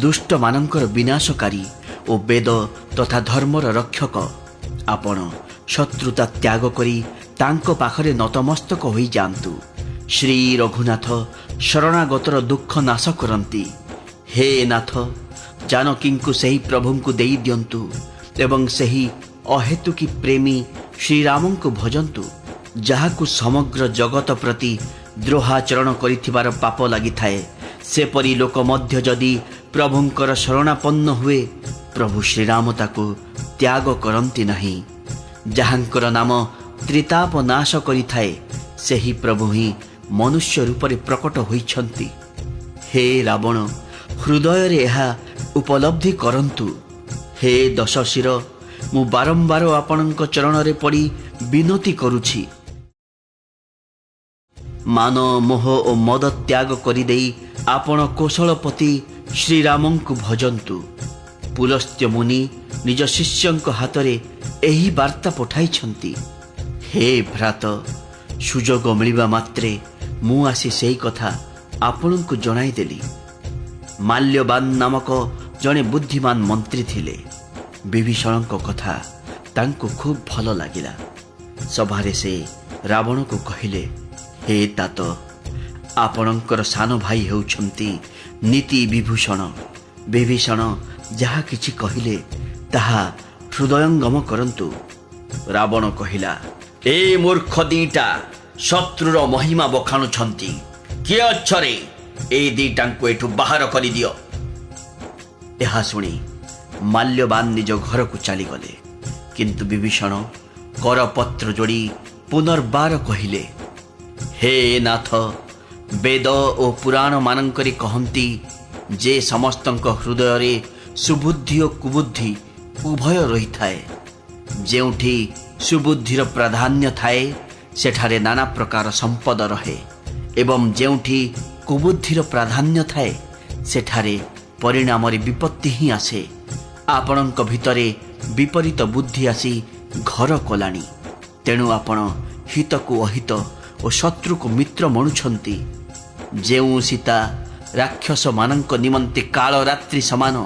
ଦୁଷ୍ଟମାନଙ୍କର ବିନାଶକାରୀ ଓ ବେଦ ତଥା ଧର୍ମର ରକ୍ଷକ। ଆପଣ ଶତ୍ରୁତା ତ୍ୟାଗ କରି ତାଙ୍କ ପାଖରେ ନତମସ୍ତକ ହୋଇଯାଆନ୍ତୁ। ଶ୍ରୀ ରଘୁନାଥ ଶରଣାଗତର ଦୁଃଖ ନାଶ କରନ୍ତି। ହେ ନାଥ, ଜାନକୀଙ୍କୁ ସେହି ପ୍ରଭୁଙ୍କୁ ଦେଇ ଦିଅନ୍ତୁ ଏବଂ ସେହି ଅହେତୁକୀ ପ୍ରେମୀ ଶ୍ରୀରାମଙ୍କୁ ଭଜନ୍ତୁ, ଯାହାକୁ ସମଗ୍ର ଜଗତ ପ୍ରତି ଦ୍ରୋହାଚରଣ କରିଥିବାର ପାପ ଲାଗିଥାଏ। ସେପରି ଲୋକ ମଧ୍ୟ ଯଦି ପ୍ରଭୁଙ୍କର ଶରଣାପନ୍ନ ହୁଏ, ପ୍ରଭୁ ଶ୍ରୀରାମ ତାକୁ ତ୍ୟାଗ କରନ୍ତି ନାହିଁ। ଯାହାଙ୍କର ନାମ ତ୍ରିତାପ ନାଶ କରିଥାଏ, ସେହି ପ୍ରଭୁ ହିଁ ମନୁଷ୍ୟ ରୂପରେ ପ୍ରକଟ ହୋଇଛନ୍ତି। ହେ ରାବଣ, ହୃଦୟରେ ଏହା ଉପଲବ୍ଧି କରନ୍ତୁ। ହେ ଦଶଶିର, ମୁଁ ବାରମ୍ବାର ଆପଣଙ୍କ ଚରଣରେ ପଡ଼ି ବିନତି କରୁଛି। ମାନ, ମୋହ ଓ ମଦ ତ୍ୟାଗ କରିଦେଇ ଆପଣ କୋଶଳପତି ଶ୍ରୀରାମଙ୍କୁ ଭଜନ୍ତୁ। ପୁଲସ୍ତ୍ୟ ମୁନି ନିଜ ଶିଷ୍ୟଙ୍କ ହାତରେ ଏହି ବାର୍ତ୍ତା ପଠାଇଛନ୍ତି। ହେ ଭ୍ରାତ, ସୁଯୋଗ ମିଳିବା ମାତ୍ରେ ମୁଁ ଆସି ସେଇ କଥା ଆପଣଙ୍କୁ ଜଣାଇଦେଲି। ମାଲ୍ୟବାନ ନାମକ ଜଣେ ବୁଦ୍ଧିମାନ ମନ୍ତ୍ରୀ ଥିଲେ। ବିଭୀଷଣଙ୍କ କଥା ତାଙ୍କୁ ଖୁବ୍ ଭଲ ଲାଗିଲା। ସଭାରେ ସେ ରାବଣକୁ କହିଲେ, ହେ ତାତ, ଆପଣଙ୍କର ସାନ ଭାଇ ହେଉଛନ୍ତି ନୀତି ବିଭୂଷଣ। ବିଭୀଷଣ ଯାହା କିଛି କହିଲେ ତାହା ହୃଦୟଙ୍ଗମ କରନ୍ତୁ। ରାବଣ କହିଲା, ଏ ମୂର୍ଖ ଦିଟା ଶତ୍ରୁର ମହିମା ବଖାଣୁଛନ୍ତି। କିଏ ଅଛରେ? ଏ ଦିଟାଙ୍କୁ ଏଠୁ ବାହାର କରିଦିଅ। ଏହା ଶୁଣି ମାଲ୍ୟବାନ ନିଜ ଘରକୁ ଚାଲିଗଲେ। କିନ୍ତୁ ବିଭୀଷଣ କରପତ୍ର ଯୋଡ଼ି ପୁନର୍ବାର କହିଲେ, ହେ ନାଥ, ବେଦ ଓ ପୁରାଣ ମାନଙ୍କରେ କହନ୍ତି ଯେ ସମସ୍ତଙ୍କ ହୃଦୟରେ ସୁବୁଦ୍ଧି ଓ କୁବୁଦ୍ଧି ଉଭୟ ରହିଥାଏ। ଯେଉଁଠି ସୁବୁଦ୍ଧିର ପ୍ରାଧାନ୍ୟ ଥାଏ ସେଠାରେ ନାନା ପ୍ରକାର ସମ୍ପଦ ରହେ ଏବଂ ଯେଉଁଠି କୁବୁଦ୍ଧିର ପ୍ରାଧାନ୍ୟ ଥାଏ ସେଠାରେ ପରିଣାମରେ ବିପତ୍ତି ହିଁ ଆସେ। ଆପଣଙ୍କ ଭିତରେ ବିପରୀତ ବୁଦ୍ଧି ଆସି ଘର କଲାଣି। ତେଣୁ ଆପଣ ହିତକୁ ଅହିତ ଓ ଶତ୍ରୁକୁ ମିତ୍ର ମଣୁଛନ୍ତି। ଯେଉଁ ସୀତା ରାକ୍ଷସମାନଙ୍କ ନିମନ୍ତେ କାଳ ରାତ୍ରି ସମାନ,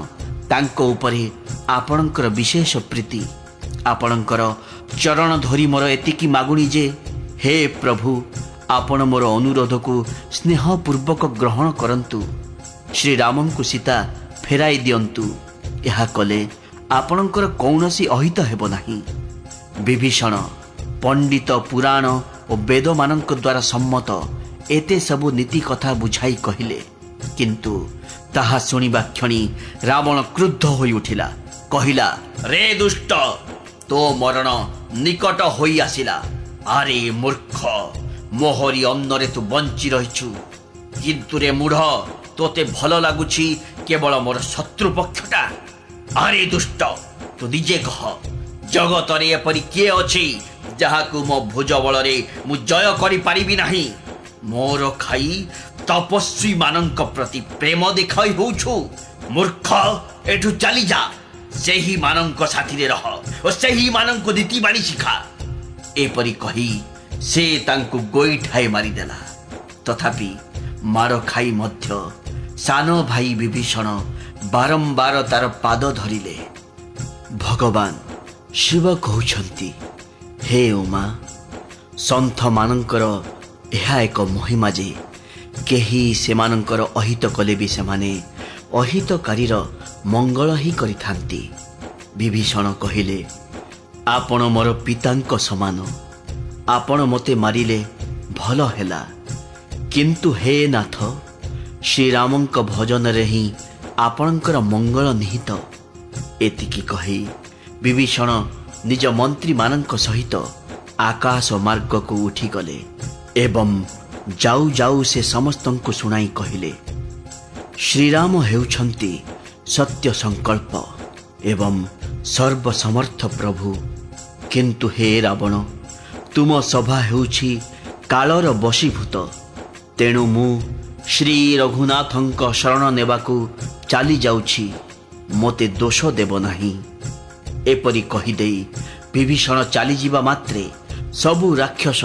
ତାଙ୍କ ଉପରେ ଆପଣଙ୍କର ବିଶେଷ ପ୍ରୀତି। ଆପଣଙ୍କର ଚରଣ ଧରି ମୋର ଏତିକି ମାଗୁଣି ଯେ, ହେ ପ୍ରଭୁ, ଆପଣ ମୋର ଅନୁରୋଧକୁ ସ୍ନେହପୂର୍ବକ ଗ୍ରହଣ କରନ୍ତୁ। ଶ୍ରୀରାମଙ୍କୁ ସୀତା ଫେରାଇ ଦିଅନ୍ତୁ। ଏହା କଲେ ଆପଣଙ୍କର କୌଣସି ଅହିତ ହେବ ନାହିଁ। ବିଭୀଷଣ ପଣ୍ଡିତ ପୁରାଣ ଓ ବେଦମାନଙ୍କ ଦ୍ୱାରା ସମ୍ମତ ଏତେ ସବୁ ନୀତି କଥା ବୁଝାଇ କହିଲେ। କିନ୍ତୁ ତାହା ଶୁଣିବା କ୍ଷଣି ରାବଣ କ୍ରୁଦ୍ଧ ହୋଇ ଉଠିଲା। କହିଲା, ରେ ଦୁଷ୍ଟ, ତୋ ମରଣ ନିକଟ ହୋଇ ଆସିଲା। ଆରେ ମୂର୍ଖ, ମୋହରି ଅନ୍ନରେ ତୁ ବଞ୍ଚି ରହିଛୁ। କିନ୍ତୁ ରେ ମୂଢ଼, ତୋତେ ଭଲ ଲାଗୁଛି କେବଳ ମୋର ଶତ୍ରୁ ପକ୍ଷଟା। ଆରେ ଦୁଷ୍ଟ, ତୁ ନିଜେ କହ, ଜଗତରେ ଏପରି କିଏ ଅଛି ଯାହାକୁ ମୋ ଭୁଜ ବଳରେ ମୁଁ ଜୟ କରିପାରିବି ନାହିଁ? ମୋର ଖାଇ ତପସ୍ୱୀ ମାନଙ୍କ ପ୍ରତି ପ୍ରେମ ଦେଖାଇ ହେଉଛୁ। ମୂର୍ଖ, ଏଠୁ ଚାଲିଯା। ସେହି ମାନଙ୍କ ସାଥିରେ ରହ ଓ ସେହି ମାନଙ୍କୁ ନୀତି ବାଣୀ ଶିଖା। ଏପରି କହି ସେ ତାଙ୍କୁ ଗୋଇଠାଏ ମାରିଦେଲା। ତଥାପି ମାଡ଼ ଖାଇ ମଧ୍ୟ ସାନ ଭାଇ ବିଭୀଷଣ ବାରମ୍ବାର ତାର ପାଦ ଧରିଲେ। ଭଗବାନ ଶିବ କହୁଛନ୍ତି, ହେ ଉମା, ସନ୍ଥମାନଙ୍କର ଏହା ଏକ ମହିମା ଯେ କେହି ସେମାନଙ୍କର ଅହିତ କଲେ ବି ସେମାନେ ଅହିତକାରୀର ମଙ୍ଗଳ ହିଁ କରିଥାନ୍ତି। ବିଭୀଷଣ କହିଲେ, ଆପଣ ମୋର ପିତାଙ୍କ ସମାନ। ଆପଣ ମୋତେ ମାରିଲେ ଭଲ ହେଲା। କିନ୍ତୁ ହେ ନାଥ, ଶ୍ରୀରାମଙ୍କ ଭଜନରେ ହିଁ ଆପଣଙ୍କର ମଙ୍ଗଳ ନିହିତ। ଏତିକି କହି ବିଭୀଷଣ ନିଜ ମନ୍ତ୍ରୀମାନଙ୍କ ସହିତ ଆକାଶ ମାର୍ଗକୁ ଉଠିଗଲେ ଏବଂ ଯାଉ ଯାଉ ସେ ସମସ୍ତଙ୍କୁ ଶୁଣାଇ କହିଲେ, ଶ୍ରୀରାମ ହେଉଛନ୍ତି ସତ୍ୟ ସଂକଳ୍ପ ଏବଂ ସର୍ବସମର୍ଥ ପ୍ରଭୁ। କିନ୍ତୁ ହେ ରାବଣ, ତୁମ ସଭା ହେଉଛି କାଳର ବଶୀଭୂତ। ତେଣୁ ମୁଁ ଶ୍ରୀ ରଘୁନାଥଙ୍କ ଶରଣ ନେବାକୁ ଚାଲି ଯାଉଛି। ମୋତେ ଦୋଷ ଦେବ ନାହିଁ। ଏପରି କହିଦେଇ ବିଭୀଷଣ ଚାଲିଯିବା ମାତ୍ରେ ସବୁ ରାକ୍ଷସ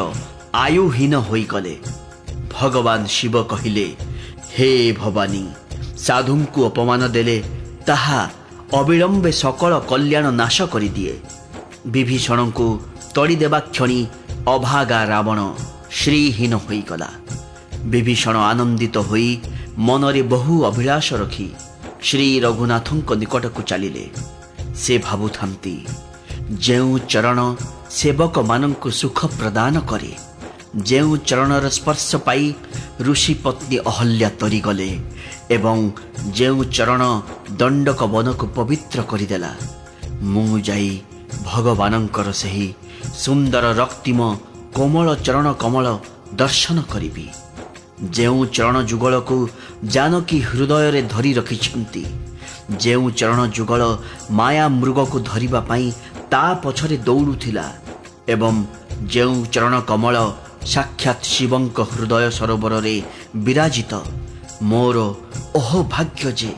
ଆୟୁହୀନ ହୋଇଗଲେ। ଭଗବାନ ଶିବ କହିଲେ, ହେ ଭବାନୀ, ସାଧୁଙ୍କୁ ଅପମାନ ଦେଲେ ତାହା ଅବିଳମ୍ବେ ସକଳ କଲ୍ୟାଣ ନାଶ କରିଦିଏ। ବିଭୀଷଣଙ୍କୁ ତଡ଼ିଦେବା କ୍ଷଣି ଅଭାଗା ରାବଣ ଶ୍ରୀହୀନ ହୋଇଗଲା। ବିଭୀଷଣ ଆନନ୍ଦିତ ହୋଇ ମନରେ ବହୁ ଅଭିଳାଷ ରଖି ଶ୍ରୀ ରଘୁନାଥଙ୍କ ନିକଟକୁ ଚାଲିଲେ। ସେ ଭାବୁଥାନ୍ତି, ଯେଉଁ ଚରଣ ସେବକମାନଙ୍କୁ ସୁଖ ପ୍ରଦାନ କରେ, ଯେଉଁ ଚରଣର ସ୍ପର୍ଶ ପାଇ ଋଷି ପତ୍ନୀ ଅହଲ୍ୟା ତରିଗଲେ ଏବଂ ଯେଉଁ ଚରଣ ଦଣ୍ଡକ ବନକୁ ପବିତ୍ର କରିଦେଲା, ମୁଁ ଯାଇ ଭଗବାନଙ୍କର ସେହି ସୁନ୍ଦର ରକ୍ତିମ କୋମଳ ଚରଣ କମଳ ଦର୍ଶନ କରିବି। ଯେଉଁ ଚରଣ ଯୁଗଳକୁ ଜାନକୀ ହୃଦୟରେ ଧରି ରଖିଛନ୍ତି, ଯେଉଁ ଚରଣ ଯୁଗଳ ମାୟା ମୃଗକୁ ଧରିବା ପାଇଁ ତା ପଛରେ ଦୌଡ଼ୁଥିଲା ଏବଂ ଯେଉଁ ଚରଣ କମଳ ସାକ୍ଷାତ୍ ଶିବଙ୍କ ହୃଦୟ ସରୋବରରେ ବିରାଜିତ, ମୋର ଓହୋ ଭାଗ୍ୟ ଯେ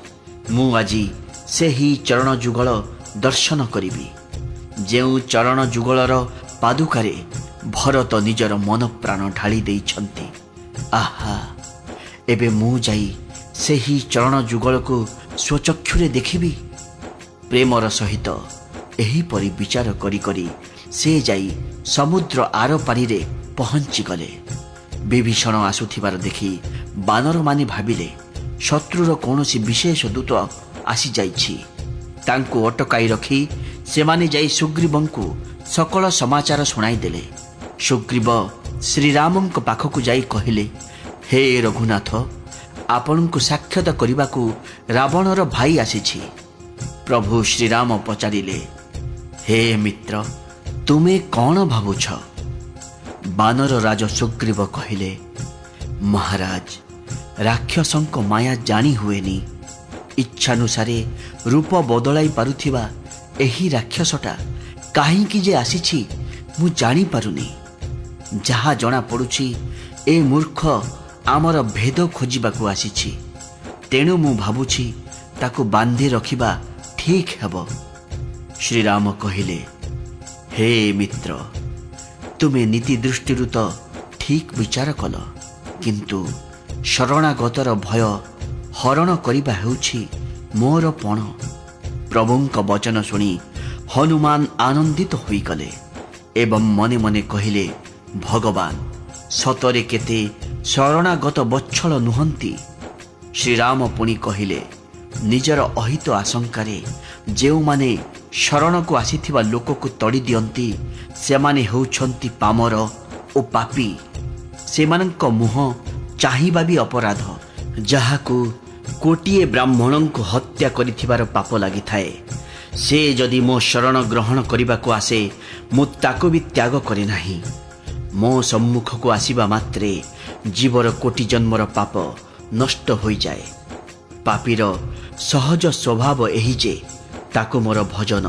ମୁଁ ଆଜି ସେହି ଚରଣ ଯୁଗଳ ଦର୍ଶନ କରିବି। ଯେଉଁ ଚରଣ ଯୁଗଳର ପାଦୁକାରେ ଭରତ ନିଜର ମନ ପ୍ରାଣ ଢାଳି ଦେଇଛନ୍ତି, ଆହା, ଏବେ ମୁଁ ଯାଇ ସେହି ଚରଣ ଯୁଗଳକୁ ସ୍ୱଚକ୍ଷୁରେ ଦେଖିବି। ପ୍ରେମର ସହିତ ଏହିପରି ବିଚାର କରି କରି ସେ ଯାଇ ସମୁଦ୍ର ଆର ପାରିରେ ପହଞ୍ଚିଗଲେ। ବିଭୀଷଣ ଆସୁଥିବାର ଦେଖି ବାନରମାନେ ଭାବିଲେ ଶତ୍ରୁର କୌଣସି ବିଶେଷ ଦୂତ ଆସିଯାଇଛି। ତାଙ୍କୁ ଅଟକାଇ ରଖି ସେମାନେ ଯାଇ ସୁଗ୍ରୀବଙ୍କୁ ସକଳ ସମାଚାର ଶୁଣାଇଦେଲେ। ସୁଗ୍ରୀବ ଶ୍ରୀରାମଙ୍କ ପାଖକୁ ଯାଇ କହିଲେ, ହେ ରଘୁନାଥ, ଆପଣଙ୍କୁ ସାକ୍ଷାତ କରିବାକୁ ରାବଣର ଭାଇ ଆସିଛି। ପ୍ରଭୁ ଶ୍ରୀରାମ ପଚାରିଲେ, ହେ ମିତ୍ର, ତୁମେ କ'ଣ ଭାବୁଛ? ବାନର ରାଜ ସୁଗ୍ରୀବ କହିଲେ, ମହାରାଜ, ରାକ୍ଷସଙ୍କ ମାୟା ଜାଣି ହୁଏନି। ଇଚ୍ଛାନୁସାରେ ରୂପ ବଦଳାଇ ପାରୁଥିବା ଏହି ରାକ୍ଷସଟା କାହିଁକି ଯେ ଆସିଛି ମୁଁ ଜାଣିପାରୁନି। ଯାହା ଜଣାପଡ଼ୁଛି ଏ ମୂର୍ଖ ଆମର ଭେଦ ଖୋଜିବାକୁ ଆସିଛି। ତେଣୁ ମୁଁ ଭାବୁଛି ତାକୁ ବାନ୍ଧି ରଖିବା ଠିକ୍ ହେବ। ଶ୍ରୀରାମ କହିଲେ, ହେ ମିତ୍ର, ତୁମେ ନୀତି ଦୃଷ୍ଟିରୁ ତ ଠିକ୍ ବିଚାର କଲ, କିନ୍ତୁ ଶରଣାଗତର ଭୟ ହରଣ କରିବା ହେଉଛି ମୋର ପଣ। ପ୍ରଭୁଙ୍କ ବଚନ ଶୁଣି ହନୁମାନ ଆନନ୍ଦିତ ହୋଇଗଲେ ଏବଂ ମନେ ମନେ କହିଲେ, ଭଗବାନ ସତରେ କେତେ ଶରଣାଗତ ବତ୍ସଳ ନୁହନ୍ତି। ଶ୍ରୀରାମ ପୁଣି କହିଲେ, ନିଜର ଅହିତ ଆଶଙ୍କାରେ ଯେଉଁମାନେ ଶରଣକୁ ଆସିଥିବା ଲୋକକୁ ତଡ଼ି ଦିଅନ୍ତି ସେମାନେ ହେଉଛନ୍ତି ପାମର ଓ ପାପୀ। ସେମାନଙ୍କ ମୁହଁ ଚାହିଁବା ବି ଅପରାଧ। ଯାହାକୁ କୋଟିଏ ବ୍ରାହ୍ମଣଙ୍କୁ ହତ୍ୟା କରିଥିବାର ପାପ ଲାଗିଥାଏ, ସେ ଯଦି ମୋ ଶରଣ ଗ୍ରହଣ କରିବାକୁ ଆସେ ମୁଁ ତାକୁ ବି ତ୍ୟାଗ କରେ ନାହିଁ। ମୋ ସମ୍ମୁଖକୁ ଆସିବା ମାତ୍ରେ ଜୀବର କୋଟି ଜନ୍ମର ପାପ ନଷ୍ଟ ହୋଇଯାଏ। ପାପୀର ସହଜ ସ୍ୱଭାବ ଏହି ଯେ ତାକୁ ମୋର ଭଜନ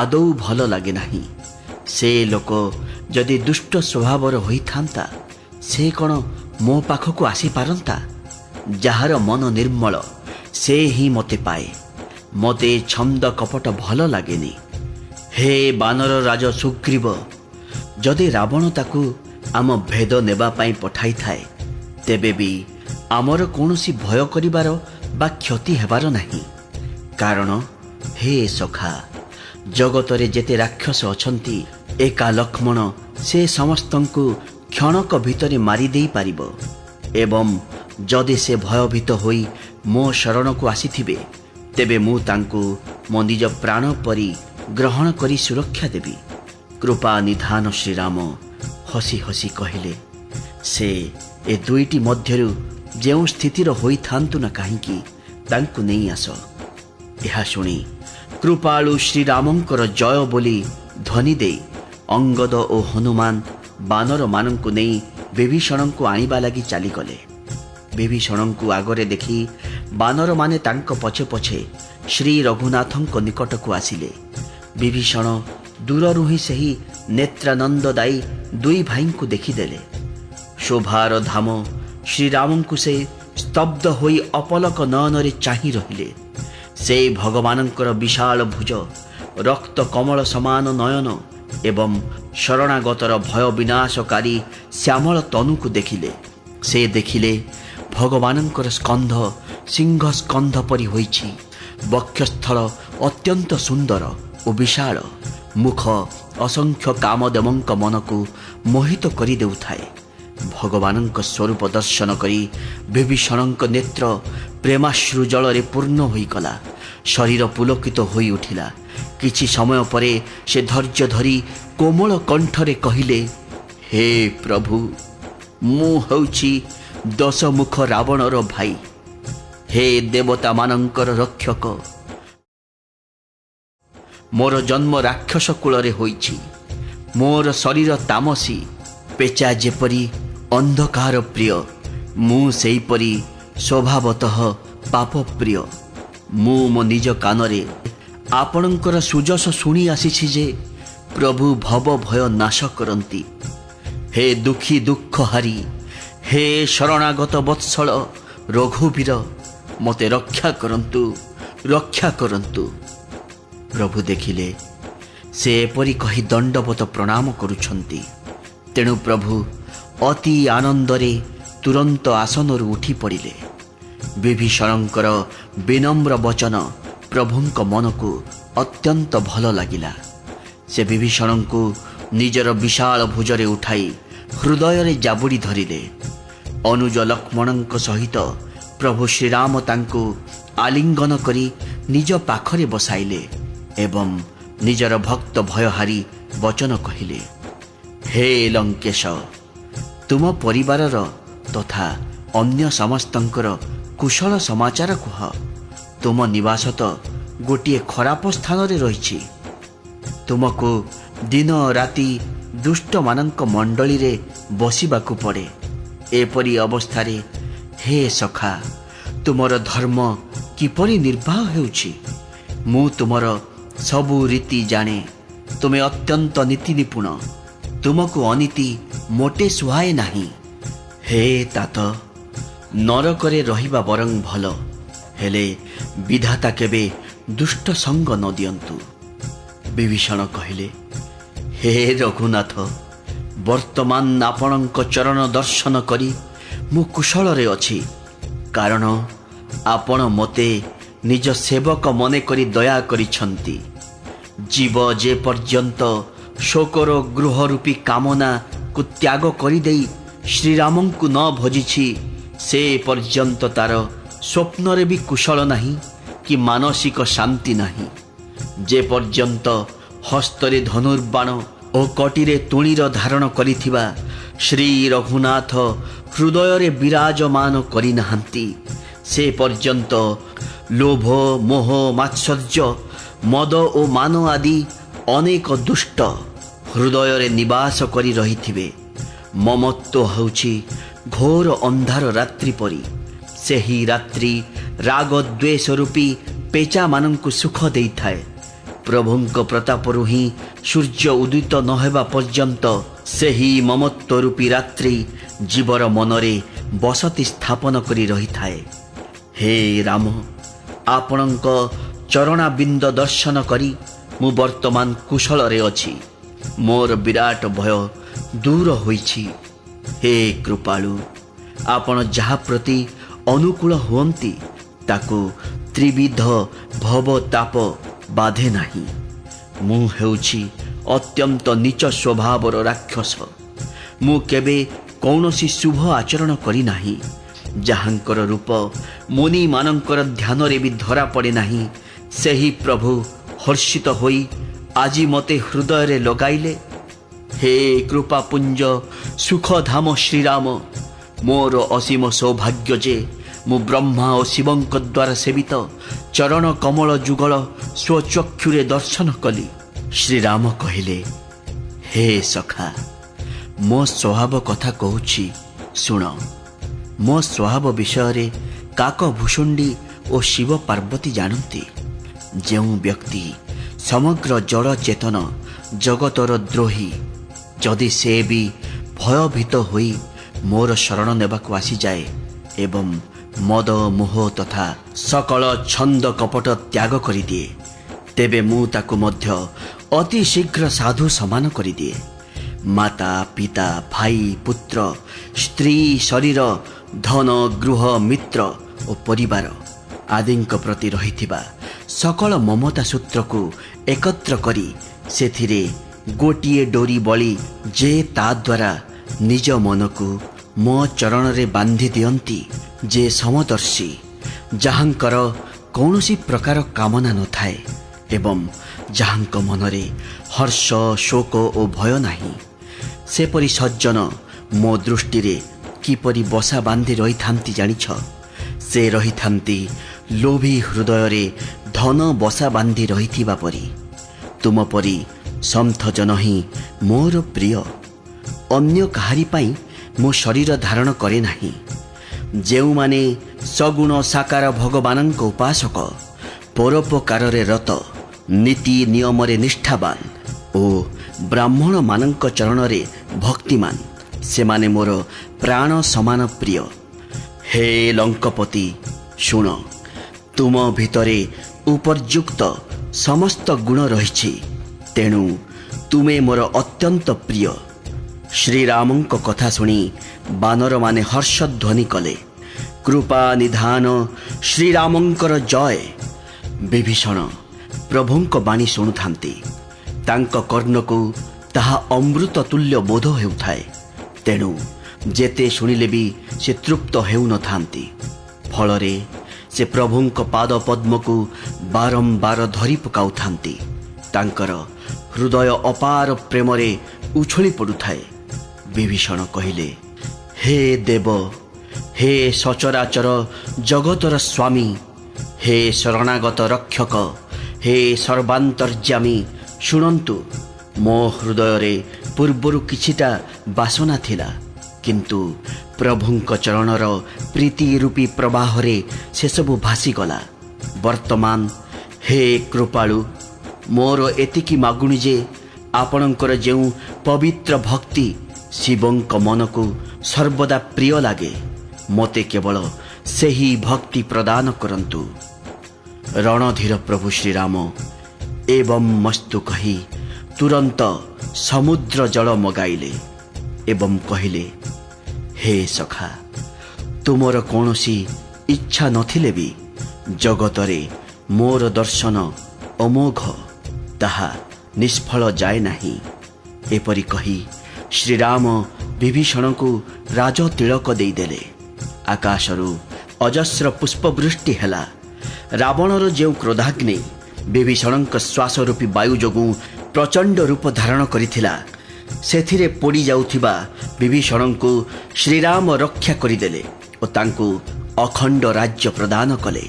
ଆଦୌ ଭଲ ଲାଗେ ନାହିଁ। ସେ ଲୋକ ଯଦି ଦୁଷ୍ଟ ସ୍ୱଭାବର ହୋଇଥାନ୍ତା ସେ କ'ଣ ମୋ ପାଖକୁ ଆସିପାରନ୍ତା? ଯାହାର ମନ ନିର୍ମଳ ସେ ହିଁ ମୋତେ ପାଏ। ମୋତେ ଛନ୍ଦ କପଟ ଭଲ ଲାଗେନି। ହେ ବାନର ରାଜ ସୁଗ୍ରୀବ, ଯଦି ରାବଣ ତାକୁ ଆମ ଭେଦ ନେବା ପାଇଁ ପଠାଇଥାଏ ତେବେ ବି ଆମର କୌଣସି ଭୟ କରିବାର ବା କ୍ଷତି ହେବାର ନାହିଁ। କାରଣ ହେ ସଖା, ଜଗତରେ ଯେତେ ରାକ୍ଷସ ଅଛନ୍ତି ଏକା ଲକ୍ଷ୍ମଣ ସେ ସମସ୍ତଙ୍କୁ କ୍ଷଣକ ଭିତରେ ମାରିଦେଇ ପାରିବ। ଏବଂ ଯଦି ସେ ଭୟଭୀତ ହୋଇ ମୋ ଶରଣକୁ ଆସିଥିବେ ତେବେ ମୁଁ ତାଙ୍କୁ ମୋ ନିଜ ପ୍ରାଣ ପରି ଗ୍ରହଣ କରି ସୁରକ୍ଷା ଦେବି। କୃପା ନିଧାନ ଶ୍ରୀରାମ ହସି ହସି କହିଲେ, ସେ ଏ ଦୁଇଟି ମଧ୍ୟରୁ ଯେଉଁ ସ୍ଥିତିର ହୋଇଥାନ୍ତୁ ନା କାହିଁକି ତାଙ୍କୁ ନେଇ ଆସ। ଏହା ଶୁଣି କୃପାଳୁ ଶ୍ରୀରାମଙ୍କର ଜୟ ବୋଲି ଧ୍ୱନି ଦେଇ ଅଙ୍ଗଦ ଓ ହନୁମାନ ବାନରମାନଙ୍କୁ ନେଇ ବିଭୀଷଣଙ୍କୁ ଆଣିବା ଲାଗି ଚାଲିଗଲେ। ବିଭୀଷଣଙ୍କୁ ଆଗରେ ଦେଖି ବାନରମାନେ ତାଙ୍କ ପଛେ ପଛେ ଶ୍ରୀ ରଘୁନାଥଙ୍କ ନିକଟକୁ ଆସିଲେ। ବିଭୀଷଣ ଦୂରରୁ ହିଁ ସେହି ନେତ୍ରାନନ୍ଦଦାୟୀ ଦୁଇ ଭାଇଙ୍କୁ ଦେଖିଦେଲେ। ଶୋଭାର ଧାମ ଶ୍ରୀରାମଙ୍କୁ ସେ ସ୍ତବ୍ଧ ହୋଇ ଅପଲକ ନୟନରେ ଚାହିଁ ରହିଲେ। ସେ ଭଗବାନଙ୍କର ବିଶାଳ ଭୁଜ, ରକ୍ତ କମଳ ସମାନ ନୟନ ଏବଂ ଶରଣାଗତର ଭୟ ବିନାଶକାରୀ ଶ୍ୟାମଳ ତନୁକୁ ଦେଖିଲେ। ସେ ଦେଖିଲେ ଭଗବାନଙ୍କର ସ୍କନ୍ଧ ସିଂହ ସ୍କନ୍ଧ ପରି ହୋଇଛି। ବକ୍ଷସ୍ଥଳ ଅତ୍ୟନ୍ତ ସୁନ୍ଦର ଓ ବିଶାଳ। ମୁଖ ଅସଂଖ୍ୟ କାମଦେବଙ୍କ ମନକୁ ମୋହିତ କରିଦେଉଥାଏ। ଭଗବାନଙ୍କ ସ୍ୱରୂପ ଦର୍ଶନ କରି ବିଭୀଷଣଙ୍କ ନେତ୍ର ପ୍ରେମାଶ୍ରୁ ଜଳରେ ପୂର୍ଣ୍ଣ ହୋଇଗଲା। ଶରୀର ପୁଲକିତ ହୋଇ ଉଠିଲା। କିଛି ସମୟ ପରେ ସେ ଧୈର୍ଯ୍ୟ ଧରି କୋମଳ କଣ୍ଠରେ କହିଲେ, ହେ ପ୍ରଭୁ, ମୁଁ ହେଉଛି ଦଶମୁଖ ରାବଣର ଭାଇ। ହେ ଦେବତାମାନଙ୍କର ରକ୍ଷକ, ମୋର ଜନ୍ମ ରାକ୍ଷସ କୂଳରେ ହୋଇଛି। ମୋର ଶରୀର ତାମସୀ। ପେଚା ଯେପରି ଅନ୍ଧକାର ପ୍ରିୟ, ମୁଁ ସେହିପରି ସ୍ୱଭାବତଃ ପାପପ୍ରିୟ। ମୁଁ ମୋ ନିଜ କାନରେ ଆପଣଙ୍କର ସୁଯଶ ଶୁଣି ଆସିଛି ଯେ ପ୍ରଭୁ ଭବ ଭୟ ନାଶ କରନ୍ତି। ହେ ଦୁଃଖୀ ଦୁଃଖହାରି, ହେ ଶରଣାଗତ ବତ୍ସଳ ରଘୁବୀର, ମୋତେ ରକ୍ଷା କରନ୍ତୁ, ରକ୍ଷା କରନ୍ତୁ। ପ୍ରଭୁ ଦେଖିଲେ ସେ ଏପରି କହି ଦଣ୍ଡବତ ପ୍ରଣାମ କରୁଛନ୍ତି। ତେଣୁ ପ୍ରଭୁ ଅତି ଆନନ୍ଦରେ ତୁରନ୍ତ ଆସନରୁ ଉଠି ପଡ଼ିଲେ। ବିଭୀଷଣଙ୍କର ବିନମ୍ର ବଚନ ପ୍ରଭୁଙ୍କ ମନକୁ ଅତ୍ୟନ୍ତ ଭଲ ଲାଗିଲା। ସେ ବିଭୀଷଣଙ୍କୁ ନିଜର ବିଶାଳ ଭୁଜରେ ଉଠାଇ ହୃଦୟରେ ଜାବୁଡ଼ି ଧରିଲେ। ଅନୁଜ ଲକ୍ଷ୍ମଣଙ୍କ ସହିତ ପ୍ରଭୁ ଶ୍ରୀରାମ ତାଙ୍କୁ ଆଲିଙ୍ଗନ କରି ନିଜ ପାଖରେ ବସାଇଲେ ଏବଂ ନିଜର ଭକ୍ତ ଭୟହାରୀ ବଚନ କହିଲେ, ହେ ଲଙ୍କେଶ, ତୁମ ପରିବାରର ତଥା ଅନ୍ୟ ସମସ୍ତଙ୍କର କୁଶଳ ସମାଚାର କୁହ। ତୁମ ନିବାସ ତ ଗୋଟିଏ ଖରାପ ସ୍ଥାନରେ ରହିଛି। ତୁମକୁ ଦିନ ରାତି ଦୁଷ୍ଟମାନଙ୍କ ମଣ୍ଡଳୀରେ ବସିବାକୁ ପଡ଼େ। ଏପରି ଅବସ୍ଥାରେ ହେ ସଖା, ତୁମର ଧର୍ମ କିପରି ନିର୍ବାହ ହେଉଛି? ମୁଁ ତୁମର ସବୁ ରୀତି ଜାଣେ। ତୁମେ ଅତ୍ୟନ୍ତ ନୀତି ନିପୁଣ। ତୁମକୁ ଅନୀତି ମୋଟେ ସୁହାଏ ନାହିଁ। ହେ ତାତ, ନରକରେ ରହିବା ବରଂ ଭଲ, ହେଲେ ବିଧାତା କେବେ ଦୁଷ୍ଟ ସଙ୍ଗ ନ ଦିଅନ୍ତୁ। ବିଭୀଷଣ କହିଲେ, ହେ ରଘୁନାଥ, ବର୍ତ୍ତମାନ ଆପଣଙ୍କ ଚରଣ ଦର୍ଶନ କରି ମୁଁ କୁଶଳରେ ଅଛି। କାରଣ ଆପଣ ମୋତେ ନିଜ ସେବକ ମନେ କରି ଦୟା କରିଛନ୍ତି। ଜୀବ ଯେ ପର୍ଯ୍ୟନ୍ତ ଶୋକର ଗୃହ ରୂପୀ କାମନାକୁ ତ୍ୟାଗ କରିଦେଇ ଶ୍ରୀରାମଙ୍କୁ ନ ଭଜିଛି, ସେ ପର୍ଯ୍ୟନ୍ତ ତାର ସ୍ୱପ୍ନରେ ବି କୁଶଳ ନାହିଁ କି ମାନସିକ ଶାନ୍ତି ନାହିଁ। ଯେ ପର୍ଯ୍ୟନ୍ତ ହସ୍ତରେ ଧନୁର୍ବାଣ ଓ କଟିରେ ତୁଣୀର ଧାରଣ କରିଥିବା ଶ୍ରୀ ରଘୁନାଥ ହୃଦୟରେ ବିରାଜମାନ କରିନାହାନ୍ତି, ସେ ପର୍ଯ୍ୟନ୍ତ ଲୋଭ, ମୋହ, ମାତ୍ସର୍ଯ୍ୟ, ମଦ ଓ ମାନ ଆଦି ଅନେକ ଦୁଷ୍ଟ ହୃଦୟରେ ନିବାସ କରି ରହିଥିବେ। ମମତ୍ୱ ହେଉଛି ଘୋର ଅନ୍ଧାର ରାତ୍ରି ପରି। ସେହି ରାତ୍ରି ରାଗ ଦ୍ୱେଷ ରୂପୀ ପେଚାମାନଙ୍କୁ ସୁଖ ଦେଇଥାଏ। ପ୍ରଭୁଙ୍କ ପ୍ରତାପରୁ ହିଁ ସୂର୍ଯ୍ୟ ଉଦିତ ନ ହେବା ପର୍ଯ୍ୟନ୍ତ ସେହି ମମତ୍ୱ ରୂପୀ ରାତ୍ରି ଜୀବର ମନରେ ବସତି ସ୍ଥାପନ କରି ରହିଥାଏ। ହେ ରାମ, ଆପଣଙ୍କ ଚରଣାବିନ୍ଦ ଦର୍ଶନ କରି ମୁଁ ବର୍ତ୍ତମାନ କୁଶଳରେ ଅଛି। ମୋର ବିରାଟ ଭୟ ଦୂର ହୋଇଛି। ହେ କୃପାଳୁ, ଆପଣ ଯାହା ପ୍ରତି ଅନୁକୂଳ ହୁଅନ୍ତି ତାକୁ ତ୍ରିବିଧ ଭବ ତାପ ବାଧେ ନାହିଁ। ମୁଁ ହେଉଛି ଅତ୍ୟନ୍ତ ନୀଚ ସ୍ୱଭାବର ରାକ୍ଷସ। ମୁଁ କେବେ କୌଣସି ଶୁଭ ଆଚରଣ କରିନାହିଁ। ଯାହାଙ୍କର ରୂପ ମୁନିମାନଙ୍କର ଧ୍ୟାନରେ ବି ଧରା ପଡ଼େ ନାହିଁ, ସେହି ପ୍ରଭୁ ହର୍ଷିତ ହୋଇ ଆଜି ମୋତେ ହୃଦୟରେ ଲଗାଇଲେ। ହେ କୃପାପୁଞ୍ଜ ସୁଖଧାମ ଶ୍ରୀରାମ, ମୋର ଅସୀମ ସୌଭାଗ୍ୟ ଯେ ମୁଁ ବ୍ରହ୍ମା ଓ ଶିବଙ୍କ ଦ୍ୱାରା ସେବିତ ଚରଣ କମଳ ଯୁଗଳ ସ୍ୱଚକ୍ଷୁରେ ଦର୍ଶନ କଲି। ଶ୍ରୀରାମ କହିଲେ, ହେ ସଖା, ମୋ ସ୍ୱଭାବ କଥା କହୁଛି ଶୁଣ। ମୋ ସ୍ୱଭାବ ବିଷୟରେ କାକଭୂଷୁଣ୍ଡି ଓ ଶିବ ପାର୍ବତୀ ଜାଣନ୍ତି। ଯେଉଁ ବ୍ୟକ୍ତି ସମଗ୍ର ଜଡ଼ ଚେତନ ଜଗତର ଦ୍ରୋହୀ, ଯଦି ସେ ବି ଭୟଭୀତ ହୋଇ ମୋର ଶରଣ ନେବାକୁ ଆସିଯାଏ ଏବଂ ମଦ ମୋହ ତଥା ସକଳ ଛନ୍ଦ କପଟ ତ୍ୟାଗ କରିଦିଏ, ତେବେ ମୁଁ ତାକୁ ମଧ୍ୟ ଅତି ଶୀଘ୍ର ସାଧୁ ସମାନ କରିଦିଏ। ମାତା ପିତା ଭାଇ ପୁତ୍ର ସ୍ତ୍ରୀ ଶରୀର ଧନ ଗୃହ ମିତ୍ର ଓ ପରିବାର ଆଦିଙ୍କ ପ୍ରତି ରହିଥିବା ସକଳ ମମତା ସୂତ୍ରକୁ ଏକତ୍ର କରି ସେଥିରେ ଗୋଟିଏ ଡୋରି ବଳି ଯେ ତା ଦ୍ୱାରା ନିଜ ମନକୁ ମୋ ଚରଣରେ ବାନ୍ଧି ଦିଅନ୍ତି, ଯେ ସମଦର୍ଶୀ, ଯାହାଙ୍କର କୌଣସି ପ୍ରକାର କାମନା ନଥାଏ ଏବଂ ଯାହାଙ୍କ ମନରେ ହର୍ଷ ଶୋକ ଓ ଭୟ ନାହିଁ, ସେପରି ସଜ୍ଜନ ମୋ ଦୃଷ୍ଟିରେ କିପରି ବସା ବାନ୍ଧି ରହିଥାନ୍ତି ଜାଣିଛ? ସେ ରହିଥାନ୍ତି ଲୋଭୀ ହୃଦୟରେ ଧନ ବସା ବାନ୍ଧି ରହିଥିବା ପରି। ତୁମ ପରି ସନ୍ଥଜନ ହିଁ ମୋର ପ୍ରିୟ। ଅନ୍ୟ କାହାରି ପାଇଁ ମୁଁ ଶରୀର ଧାରଣ କରେ ନାହିଁ। ଯେଉଁମାନେ ସଗୁଣ ସାକାର ଭଗବାନଙ୍କ ଉପାସକ, ପରୋପକାରରେ ରତ, ନୀତି ନିୟମରେ ନିଷ୍ଠାବାନ ଓ ବ୍ରାହ୍ମଣମାନଙ୍କ ଚରଣରେ ଭକ୍ତିମାନ, ସେମାନେ ମୋର ପ୍ରାଣ ସମାନ ପ୍ରିୟ। ହେ ଲଙ୍କପତି, ଶୁଣ, ତୁମ ଭିତରେ ଉପର୍ଯ୍ୟୁକ୍ତ ସମସ୍ତ ଗୁଣ ରହିଛି, ତେଣୁ ତୁମେ ମୋର ଅତ୍ୟନ୍ତ ପ୍ରିୟ। ଶ୍ରୀରାମଙ୍କ କଥା ଶୁଣି ବାନର ମାନେ ହର୍ଷଧ୍ୱନି କଲେ, କୃପା ନିଧାନ ଶ୍ରୀରାମଙ୍କର ଜୟ। ବିଭୀଷଣ ପ୍ରଭୁଙ୍କ ବାଣୀ ଶୁଣୁଥାନ୍ତି। ତାଙ୍କ କର୍ଣ୍ଣକୁ ତାହା ଅମୃତ ତୁଲ୍ୟ ବୋଧ ହେଉଥାଏ। ତେଣୁ ଯେତେ ଶୁଣିଲେ ବି ସେ ତୃପ୍ତ ହେଉନଥାନ୍ତି। ଫଳରେ ସେ ପ୍ରଭୁଙ୍କ ପାଦ ପଦ୍ମକୁ ବାରମ୍ବାର ଧରି ପକାଉଥାନ୍ତି। ତାଙ୍କର ହୃଦୟ ଅପାର ପ୍ରେମରେ ଉଛୁଳି ପଡ଼ୁଥାଏ। ବିଭୀଷଣ କହିଲେ, ହେ ଦେବ, ହେ ସଚରାଚର ଜଗତର ସ୍ୱାମୀ, ହେ ଶରଣାଗତ ରକ୍ଷକ, ହେ ସର୍ବାନ୍ତର୍ଯ୍ୟାମୀ, ଶୁଣନ୍ତୁ। ମୋ ହୃଦୟରେ ପୂର୍ବରୁ କିଛିଟା ବାସନା ଥିଲା, କିନ୍ତୁ ପ୍ରଭୁଙ୍କ ଚରଣର ପ୍ରୀତି ରୂପୀ ପ୍ରବାହରେ ସେସବୁ ଭାସିଗଲା। ବର୍ତ୍ତମାନ ହେ କୃପାଳୁ, ମୋର ଏତିକି ମାଗୁଣି ଯେ ଆପଣଙ୍କର ଯେଉଁ ପବିତ୍ର ଭକ୍ତି ଶିବଙ୍କ ମନକୁ ସର୍ବଦା ପ୍ରିୟ ଲାଗେ, ମୋତେ କେବଳ ସେହି ଭକ୍ତି ପ୍ରଦାନ କରନ୍ତୁ। ରଣଧୀର ପ୍ରଭୁ ଶ୍ରୀରାମ ଏବଂ ମସ୍ତୁ କହି ତୁରନ୍ତ ସମୁଦ୍ର ଜଳ ମଗାଇଲେ ଏବଂ କହିଲେ, ହେ ସଖା, ତୁମର କୌଣସି ଇଚ୍ଛା ନଥିଲେ ବି ଜଗତରେ ମୋର ଦର୍ଶନ ଅମୋଘ, ତାହା ନିଷ୍ଫଳ ଯାଏ ନାହିଁ। ଏପରି କହି ଶ୍ରୀରାମ ବିଭୀଷଣଙ୍କୁ ରାଜ ତିଳକ ଦେଇଦେଲେ। ଆକାଶରୁ ଅଜସ୍ର ପୁଷ୍ପବୃଷ୍ଟି ହେଲା। ରାବଣର ଯେଉଁ କ୍ରୋଧାଗ୍ନି ବିଭୀଷଣଙ୍କ ଶ୍ୱାସ ରୂପୀ ବାୟୁ ଯୋଗୁଁ ପ୍ରଚଣ୍ଡ ରୂପ ଧାରଣ କରିଥିଲା, ସେଥିରେ ପୋଡ଼ି ଯାଉଥିବା ବିଭୀଷଣଙ୍କୁ ଶ୍ରୀରାମ ରକ୍ଷା କରିଦେଲେ ଓ ତାଙ୍କୁ ଅଖଣ୍ଡ ରାଜ୍ୟ ପ୍ରଦାନ କଲେ।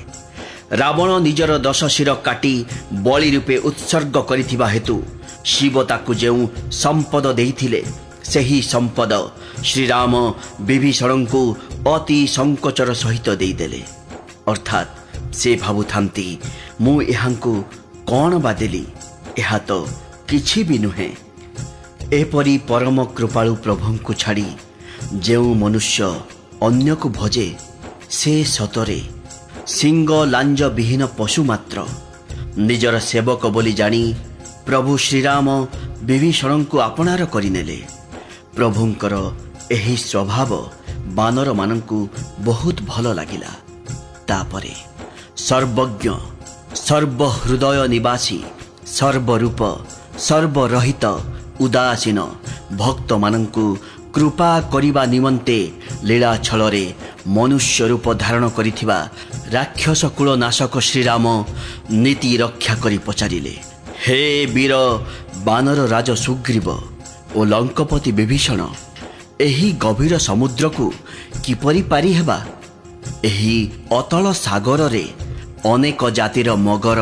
ରାବଣ ନିଜର 10 ଶିର କାଟି ବଳି ରୂପେ ଉତ୍ସର୍ଗ କରିଥିବା ହେତୁ ଶିବ ତାକୁ ଯେଉଁ ସମ୍ପଦ ଦେଇଥିଲେ, ସେହି ସମ୍ପଦ ଶ୍ରୀରାମ ବିଭୀଷଣଙ୍କୁ ଅତି ସଂକୋଚର ସହିତ ଦେଇଦେଲେ। ଅର୍ଥାତ୍ ସେ ଭାବୁଥାନ୍ତି, ମୁଁ ଏହାଙ୍କୁ କ'ଣ ବା ଦେଲି, ଏହା ତ କିଛି ବି ନୁହେଁ। ଏପରି ପରମ କୃପାଳୁ ପ୍ରଭୁଙ୍କୁ ଛାଡ଼ି ଯେଉଁ ମନୁଷ୍ୟ ଅନ୍ୟକୁ ଭଜେ, ସେ ସତରେ ସିଂହ ଲାଞ୍ଜ ବିହୀନ ପଶୁ ମାତ୍ର। ନିଜର ସେବକ ବୋଲି ଜାଣି ପ୍ରଭୁ ଶ୍ରୀରାମ ବିଭୀଷଣଙ୍କୁ ଆପଣାର କରିନେଲେ। ପ୍ରଭୁଙ୍କର ଏହି ସ୍ୱଭାବ ବାନରମାନଙ୍କୁ ବହୁତ ଭଲ ଲାଗିଲା। ତାପରେ ସର୍ବଜ୍ଞ, ସର୍ବହୃଦୟ ନିବାସୀ, ସର୍ବରୂପ, ସର୍ବରହିତ, ଉଦାସୀନ ଭକ୍ତମାନଙ୍କୁ କୃପା କରିବା ନିମନ୍ତେ ଲୀଳାଛଳରେ ମନୁଷ୍ୟ ରୂପ ଧାରଣ କରିଥିବା ରାକ୍ଷସ କୁଳ ନାଶକ ଶ୍ରୀରାମ ନୀତି ରକ୍ଷା କରି ପଚାରିଲେ, ହେ ବୀର ବାନର ରାଜ ସୁଗ୍ରୀବ ଓ ଲଙ୍କପତି ବିଭୀଷଣ, ଏହି ଗଭୀର ସମୁଦ୍ରକୁ କିପରି ପାରି ହେବା? ଏହି ଅତଳ ସାଗରରେ ଅନେକ ଜାତିର ମଗର,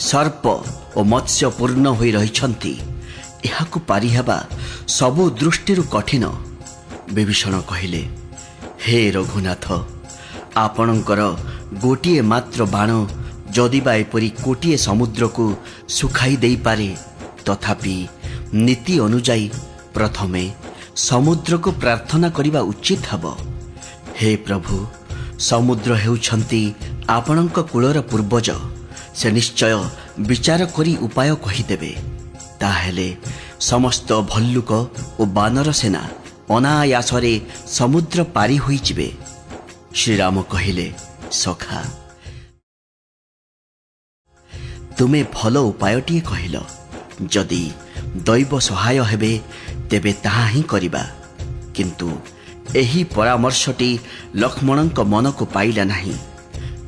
ସର୍ପ ଓ ମତ୍ସ୍ୟ ପୂର୍ଣ୍ଣ ହୋଇ ରହିଛନ୍ତି। ଏହାକୁ ପାରିହେବା ସବୁ ଦୃଷ୍ଟିରୁ କଠିନ। ବିଭୀଷଣ କହିଲେ, ହେ ରଘୁନାଥ, ଆପଣଙ୍କର ଗୋଟିଏ ମାତ୍ର ବାଣ ଯଦିବା ଏପରି କୋଟିଏ ସମୁଦ୍ରକୁ ଶୁଖାଇ ଦେଇପାରେ, ତଥାପି ନୀତି ଅନୁଯାୟୀ ପ୍ରଥମେ ସମୁଦ୍ରକୁ ପ୍ରାର୍ଥନା କରିବା ଉଚିତ ହେବ। ହେ ପ୍ରଭୁ, ସମୁଦ୍ର ହେଉଛନ୍ତି ଆପଣଙ୍କ କୂଳର ପୂର୍ବଜ। ସେ ନିଶ୍ଚୟ ବିଚାର କରି ଉପାୟ କହିଦେବେ। ତାହେଲେ ସମସ୍ତ ଭଲ୍ଲୁକ ଓ ବାନର ସେନା ଅନାୟାସରେ ସମୁଦ୍ର ପାରି ହୋଇଯିବେ। ଶ୍ରୀରାମ କହିଲେ, ସଖା, ତୁମେ ଭଲ ଉପାୟଟିଏ କହିଲ। ଯଦି ଦୈବ ସହାୟ ହେବେ, ତେବେ ତାହା ହିଁ କରିବା। କିନ୍ତୁ ଏହି ପରାମର୍ଶଟି ଲକ୍ଷ୍ମଣଙ୍କ ମନକୁ ପାଇଲା ନାହିଁ।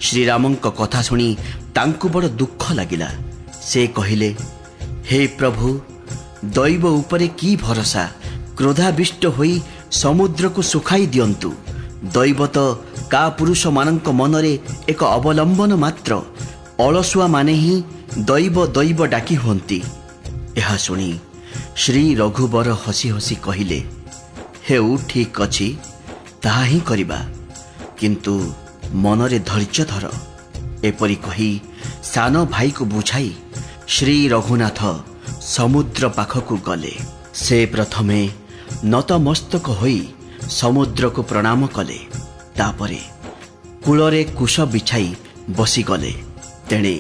ଶ୍ରୀରାମଙ୍କ କଥା ଶୁଣି ତାଙ୍କୁ ବଡ଼ ଦୁଃଖ ଲାଗିଲା। ସେ କହିଲେ, ହେ ପ୍ରଭୁ, ଦୈବ ଉପରେ କି ଭରସା? କ୍ରୋଧାବିଷ୍ଟ ହୋଇ ସମୁଦ୍ରକୁ ଶୁଖାଇ ଦିଅନ୍ତୁ। ଦୈବ ତ କାପୁରୁଷମାନଙ୍କ ମନରେ ଏକ ଅବଲମ୍ବନ ମାତ୍ର। ଅଳସୁଆମାନେ ହିଁ ଦୈବ ଦୈବ ଡାକି ହୁଅନ୍ତି। ଏହା ଶୁଣି ଶ୍ରୀ ରଘୁବର ହସି ହସି କହିଲେ, ହେଉ, ଠିକ୍ ଅଛି, ତାହା ହିଁ କରିବା, କିନ୍ତୁ ମନରେ ଧୈର୍ଯ୍ୟ ଧର। ଏପରି କହି ସାନ ଭାଇକୁ ବୁଝାଇ ଶ୍ରୀ ରଘୁନାଥ ସମୁଦ୍ର ପାଖକୁ ଗଲେ। ସେ ପ୍ରଥମେ ନତମସ୍ତକ ହୋଇ ସମୁଦ୍ରକୁ ପ୍ରଣାମ କଲେ। ତାପରେ କୂଳରେ କୁଶ ବିଛାଇ ବସିଗଲେ। ତେଣେ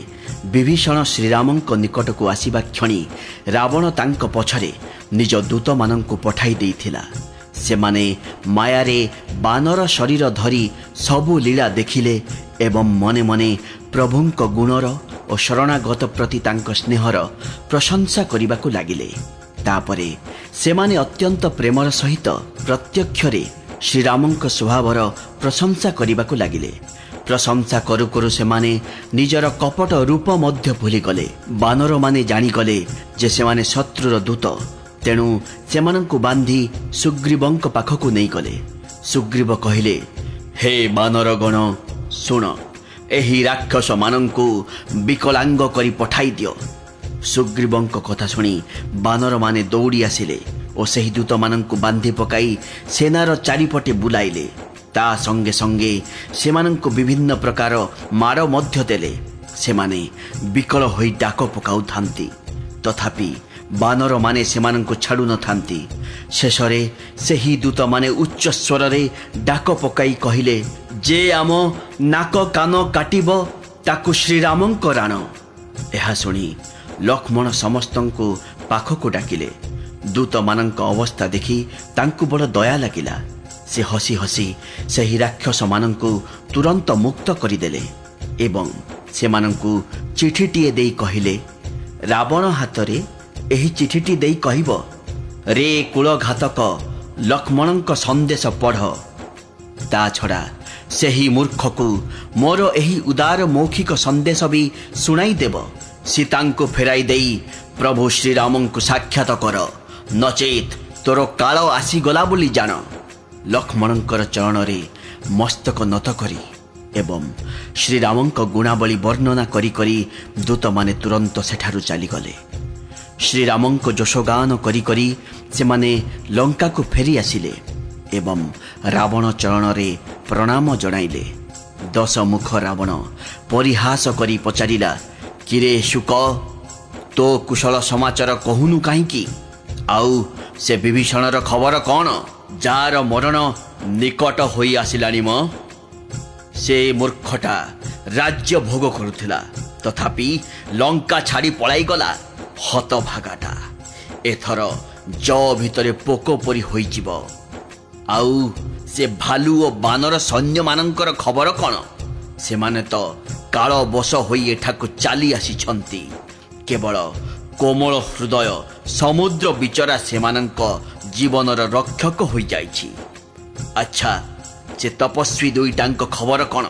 ବିଭୀଷଣ ଶ୍ରୀରାମଙ୍କ ନିକଟକୁ ଆସିବା କ୍ଷଣି ରାବଣ ତାଙ୍କ ପଛରେ ନିଜ ଦୂତମାନଙ୍କୁ ପଠାଇ ଦେଇଥିଲା। ସେମାନେ ମାୟାରେ ବାନର ଶରୀର ଧରି ସବୁ ଲୀଳା ଦେଖିଲେ ଏବଂ ମନେ ମନେ ପ୍ରଭୁଙ୍କ ଗୁଣର ଓ ଶରଣାଗତ ପ୍ରତି ତାଙ୍କ ସ୍ନେହର ପ୍ରଶଂସା କରିବାକୁ ଲାଗିଲେ। ତାପରେ ସେମାନେ ଅତ୍ୟନ୍ତ ପ୍ରେମର ସହିତ ପ୍ରତ୍ୟକ୍ଷରେ ଶ୍ରୀରାମଙ୍କ ସ୍ୱଭାବର ପ୍ରଶଂସା କରିବାକୁ ଲାଗିଲେ। ପ୍ରଶଂସା କରୁ କରୁ ସେମାନେ ନିଜର କପଟ ରୂପ ମଧ୍ୟ ଭୁଲିଗଲେ। ବାନରମାନେ ଜାଣିଗଲେ ଯେ ସେମାନେ ଶତ୍ରୁର ଦୂତ, ତେଣୁ ସେମାନଙ୍କୁ ବାନ୍ଧି ସୁଗ୍ରୀବଙ୍କ ପାଖକୁ ନେଇଗଲେ। ସୁଗ୍ରୀବ କହିଲେ, ହେ ବାନରଗଣ, ଶୁଣ, ଏହି ରାକ୍ଷସମାନଙ୍କୁ ବିକଳାଙ୍ଗ କରି ପଠାଇ ଦିଅ। ସୁଗ୍ରୀବଙ୍କ କଥା ଶୁଣି ବାନରମାନେ ଦୌଡ଼ି ଆସିଲେ ଓ ସେହି ଦୂତମାନଙ୍କୁ ବାନ୍ଧି ପକାଇ ସେନାର ଚାରିପଟେ ବୁଲାଇଲେ। ତା ସଙ୍ଗେ ସଙ୍ଗେ ସେମାନଙ୍କୁ ବିଭିନ୍ନ ପ୍ରକାର ମାଡ଼ ମଧ୍ୟ ଦେଲେ। ସେମାନେ ବିକଳ ହୋଇ ଡାକ ପକାଉଥାନ୍ତି, ତଥାପି ବାନରମାନେ ସେମାନଙ୍କୁ ଛାଡ଼ୁନଥାନ୍ତି। ଶେଷରେ ସେହି ଦୂତମାନେ ଉଚ୍ଚ ସ୍ୱରରେ ଡାକ ପକାଇ କହିଲେ, ଯେ ଆମ ନାକ କାନ କାଟିବ ତାକୁ ଶ୍ରୀରାମଙ୍କ ରାଣ। ଏହା ଶୁଣି ଲକ୍ଷ୍ମଣ ସମସ୍ତଙ୍କୁ ପାଖକୁ ଡାକିଲେ। ଦୂତମାନଙ୍କ ଅବସ୍ଥା ଦେଖି ତାଙ୍କୁ ବଡ଼ ଦୟା ଲାଗିଲା। ସେ ହସି ହସି ସେହି ରାକ୍ଷସମାନଙ୍କୁ ତୁରନ୍ତ ମୁକ୍ତ କରିଦେଲେ ଏବଂ ସେମାନଙ୍କୁ ଚିଠିଟିଏ ଦେଇ କହିଲେ, ରାବଣ ହାତରେ ଏହି ଚିଠିଟି ଦେଇ କହିବ, ରେ କୁଳଘାତକ, ଲକ୍ଷ୍ମଣଙ୍କ ସନ୍ଦେଶ ପଢ଼। ତା ଛଡ଼ା ସେହି ମୂର୍ଖକୁ ମୋର ଏହି ଉଦାର ମୌଖିକ ସନ୍ଦେଶ ବି ଶୁଣାଇ ଦେବ। ସୀତାଙ୍କୁ ଫେରାଇ ଦେଇ ପ୍ରଭୁ ଶ୍ରୀରାମଙ୍କୁ ସାକ୍ଷାତ କର, ନଚେତ୍ ତୋର କାଳ ଆସିଗଲା ବୋଲି ଜାଣ। ଲକ୍ଷ୍ମଣଙ୍କର ଚରଣରେ ମସ୍ତକ ନତ କରି ଏବଂ ଶ୍ରୀରାମଙ୍କ ଗୁଣାବଳୀ ବର୍ଣ୍ଣନା କରି କରି ଦୂତମାନେ ତୁରନ୍ତ ସେଠାରୁ ଚାଲିଗଲେ। ଶ୍ରୀରାମଙ୍କ ଯଶଗାନ କରି କରି ସେମାନେ ଲଙ୍କାକୁ ଫେରି ଆସିଲେ ଏବଂ ରାବଣ ଚରଣରେ ପ୍ରଣାମ ଜଣାଇଲେ। ଦଶମୁଖ ରାବଣ ପରିହାସ କରି ପଚାରିଲା, କିରେ ଶୁକ, ତୋ କୁଶଳ ସମାଚାର କହୁନୁ କାହିଁକି? ଆଉ ସେ ବିଭୀଷଣର ଖବର କ'ଣ, ଯାହାର ମରଣ ନିକଟ ହୋଇ ଆସିଲାଣି ମ? ସେ ମୂର୍ଖଟା ରାଜ୍ୟ ଭୋଗ କରୁଥିଲା, ତଥାପି ଲଙ୍କା ଛାଡ଼ି ପଳାଇଗଲା। ହତଭାଗାଟା ଏଥର ଭିତରେ ପୋକ ପରି ହୋଇଯିବ। ଆଉ ସେ ଭାଲୁ ଓ ବାନର ସୈନ୍ୟମାନଙ୍କର ଖବର କ'ଣ? ସେମାନେ ତ କାଳବଶ ହୋଇ ଏଠାକୁ ଚାଲି ଆସିଛନ୍ତି। କେବଳ କୋମଳ ହୃଦୟ ସମୁଦ୍ର ବିଚରା ସେମାନଙ୍କ ଜୀବନର ରକ୍ଷକ ହୋଇଯାଇଛି। ଆଚ୍ଛା, ସେ ତପସ୍ୱୀ ଦୁଇଟାଙ୍କ ଖବର କ'ଣ?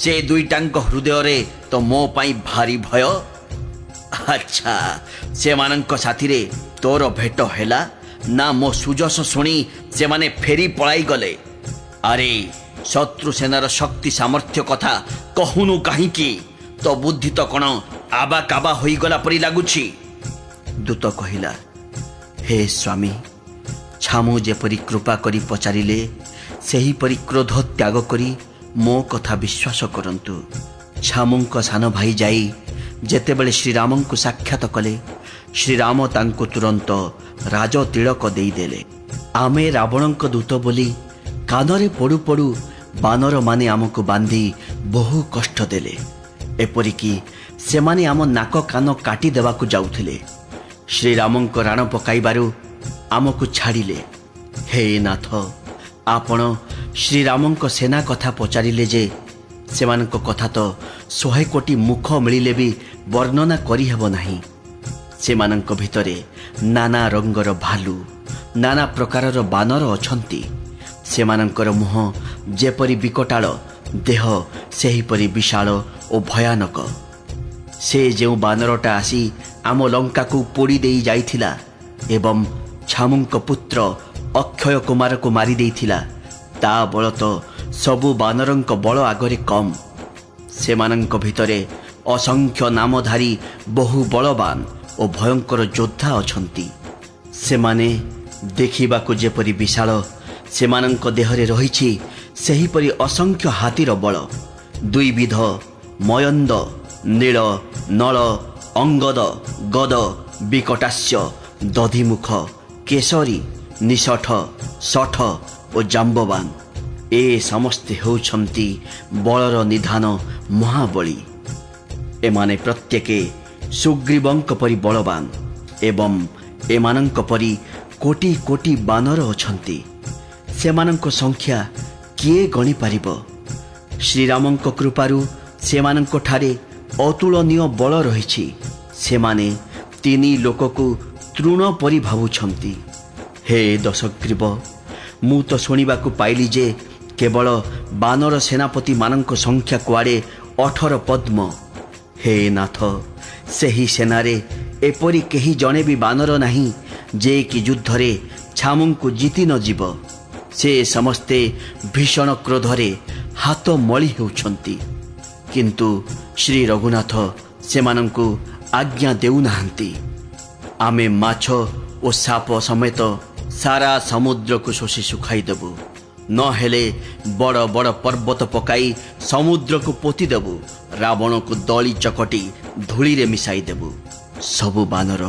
ସେ ଦୁଇଟାଙ୍କ ହୃଦୟରେ ତ ମୋ ପାଇଁ ଭାରି ଭୟ। ଆଚ୍ଛା, ସେମାନଙ୍କ ସାଥିରେ ତୋର ଭେଟ ହେଲା ନା ମୋ ସୁଯୋଗ ଶୁଣି ସେମାନେ ଫେରି ପଳାଇଗଲେ? ଆରେ, ଶତ୍ରୁ ସେନାର ଶକ୍ତି ସାମର୍ଥ୍ୟ କଥା କହୁନୁ କାହିଁକି? ତୋ ବୁଦ୍ଧି ତ କ'ଣ ଆବା କାବା ହୋଇଗଲା ପରି ଲାଗୁଛି। ଦୂତ କହିଲା, ହେ ସ୍ୱାମୀ, ଛାମୁ ଯେପରି କୃପା କରି ପଚାରିଲେ ସେହିପରି କ୍ରୋଧ ତ୍ୟାଗ କରି ମୋ କଥା ବିଶ୍ୱାସ କରନ୍ତୁ। ଛାମୁଙ୍କ ସାନ ଭାଇ ଯାଇ ଯେତେବେଳେ ଶ୍ରୀରାମଙ୍କୁ ସାକ୍ଷାତ କଲେ, ଶ୍ରୀରାମ ତାଙ୍କୁ ତୁରନ୍ତ ରାଜ ତିଳକ ଦେଇଦେଲେ। ଆମେ ରାବଣଙ୍କ ଦୂତ ବୋଲି କାନରେ ପଡ଼ୁ ପଡ଼ୁ ବାନରମାନେ ଆମକୁ ବାନ୍ଧି ବହୁ କଷ୍ଟ ଦେଲେ। ଏପରିକି ସେମାନେ ଆମ ନାକ କାନ କାଟି ଦେବାକୁ ଯାଉଥିଲେ। ଶ୍ରୀରାମଙ୍କ ରାଣ ପକାଇବାରୁ ଆମକୁ ଛାଡ଼ିଲେ। ହେ ନାଥ, ଆପଣ ଶ୍ରୀରାମଙ୍କ ସେନା କଥା ପଚାରିଲେ ଯେ ସେମାନଙ୍କ କଥା ତ 100 କୋଟି ମୁଖ ମିଳିଲେ ବି ବର୍ଣ୍ଣନା କରିହେବ ନାହିଁ। ସେମାନଙ୍କ ଭିତରେ ନାନା ରଙ୍ଗର ଭାଲୁ, ନାନା ପ୍ରକାରର ବାନର ଅଛନ୍ତି। ସେମାନଙ୍କର ମୁହଁ ଯେପରି ବିକଟାଳ, ଦେହ ସେହିପରି ବିଶାଳ ଓ ଭୟାନକ। ସେ ଯେଉଁ ବାନରଟା ଆସି ଆମ ଲଙ୍କାକୁ ପୋଡ଼ି ଦେଇ ଯାଇଥିଲା ଏବଂ ଛାମୁଙ୍କ ପୁତ୍ର ଅକ୍ଷୟ କୁମାରକୁ ମାରି ଦେଇଥିଲା, ତା ବଳ ତ ସବୁ ବାନରଙ୍କ ବଳ ଆଗରେ କମ୍। ସେମାନଙ୍କ ଭିତରେ ଅସଂଖ୍ୟ ନାମଧାରୀ ବହୁ ବଳବାନ ଓ ଭୟଙ୍କର ଯୋଦ୍ଧା ଅଛନ୍ତି। ସେମାନେ ଦେଖିବାକୁ ଯେପରି ବିଶାଳ, ସେମାନଙ୍କ ଦେହରେ ରହିଛି ସେହିପରି ଅସଂଖ୍ୟ ହାତୀର ବଳ। ଦୁଇବିଧ ମୟନ୍ଦ, ନୀଳ, ନଳ, ଅଙ୍ଗଦ, ଗଦ, ବିକଟାସ୍ୟ, ଦଧିମୁଖ, କେଶରୀ, ନିଶଠ, ଶଠ ଓ ଜାମ୍ବବାନ, ଏ ସମସ୍ତେ ହେଉଛନ୍ତି ବଳର ନିଧାନ ମହାବଳୀ। ଏମାନେ ପ୍ରତ୍ୟେକେ ସୁଗ୍ରୀବଙ୍କ ପରି ବଳବାନ ଏବଂ ଏମାନଙ୍କ ପରି କୋଟି କୋଟି ବାନର ଅଛନ୍ତି। ସେମାନଙ୍କ ସଂଖ୍ୟା କିଏ ଗଣିପାରିବ? ଶ୍ରୀରାମଙ୍କ କୃପାରୁ ସେମାନଙ୍କଠାରେ ଅତୁଳନୀୟ ବଳ ରହିଛି। ସେମାନେ 3 ଲୋକକୁ ତୃଣ ପରି ଭାବୁଛନ୍ତି। ହେ ଦଶଗ୍ରୀବ, ମୁଁ ତ ଶୁଣିବାକୁ ପାଇଲି ଯେ କେବଳ ବାନର ସେନାପତିମାନଙ୍କ ସଂଖ୍ୟା କୁଆଡ଼େ 18 ପଦ୍ମ। ହେ ନାଥ, ସେହି ସେନାରେ ଏପରି କେହି ଜଣେ ବି ବାନର ନାହିଁ ଯେ କି ଯୁଦ୍ଧରେ ଛାମୁଙ୍କୁ ଜିତି ନ ଯିବ। ସେ ସମସ୍ତେ ଭୀଷଣ କ୍ରୋଧରେ ହାତ ମଳି ହେଉଛନ୍ତି, କିନ୍ତୁ ଶ୍ରୀ ରଘୁନାଥ ସେମାନଙ୍କୁ ଆଜ୍ଞା ଦେଉନାହାନ୍ତି। ଆମେ ମାଛ ଓ ସାପ ସମେତ ସାରା ସମୁଦ୍ରକୁ ଶୋଷି ଶୁଖାଇଦେବୁ, ନହେଲେ ବଡ଼ ବଡ଼ ପର୍ବତ ପକାଇ ସମୁଦ୍ରକୁ ପୋତିଦେବୁ, ରାବଣକୁ ଦଳି ଚକଟି ଧୂଳିରେ ମିଶାଇଦେବୁ। ସବୁ ବାନର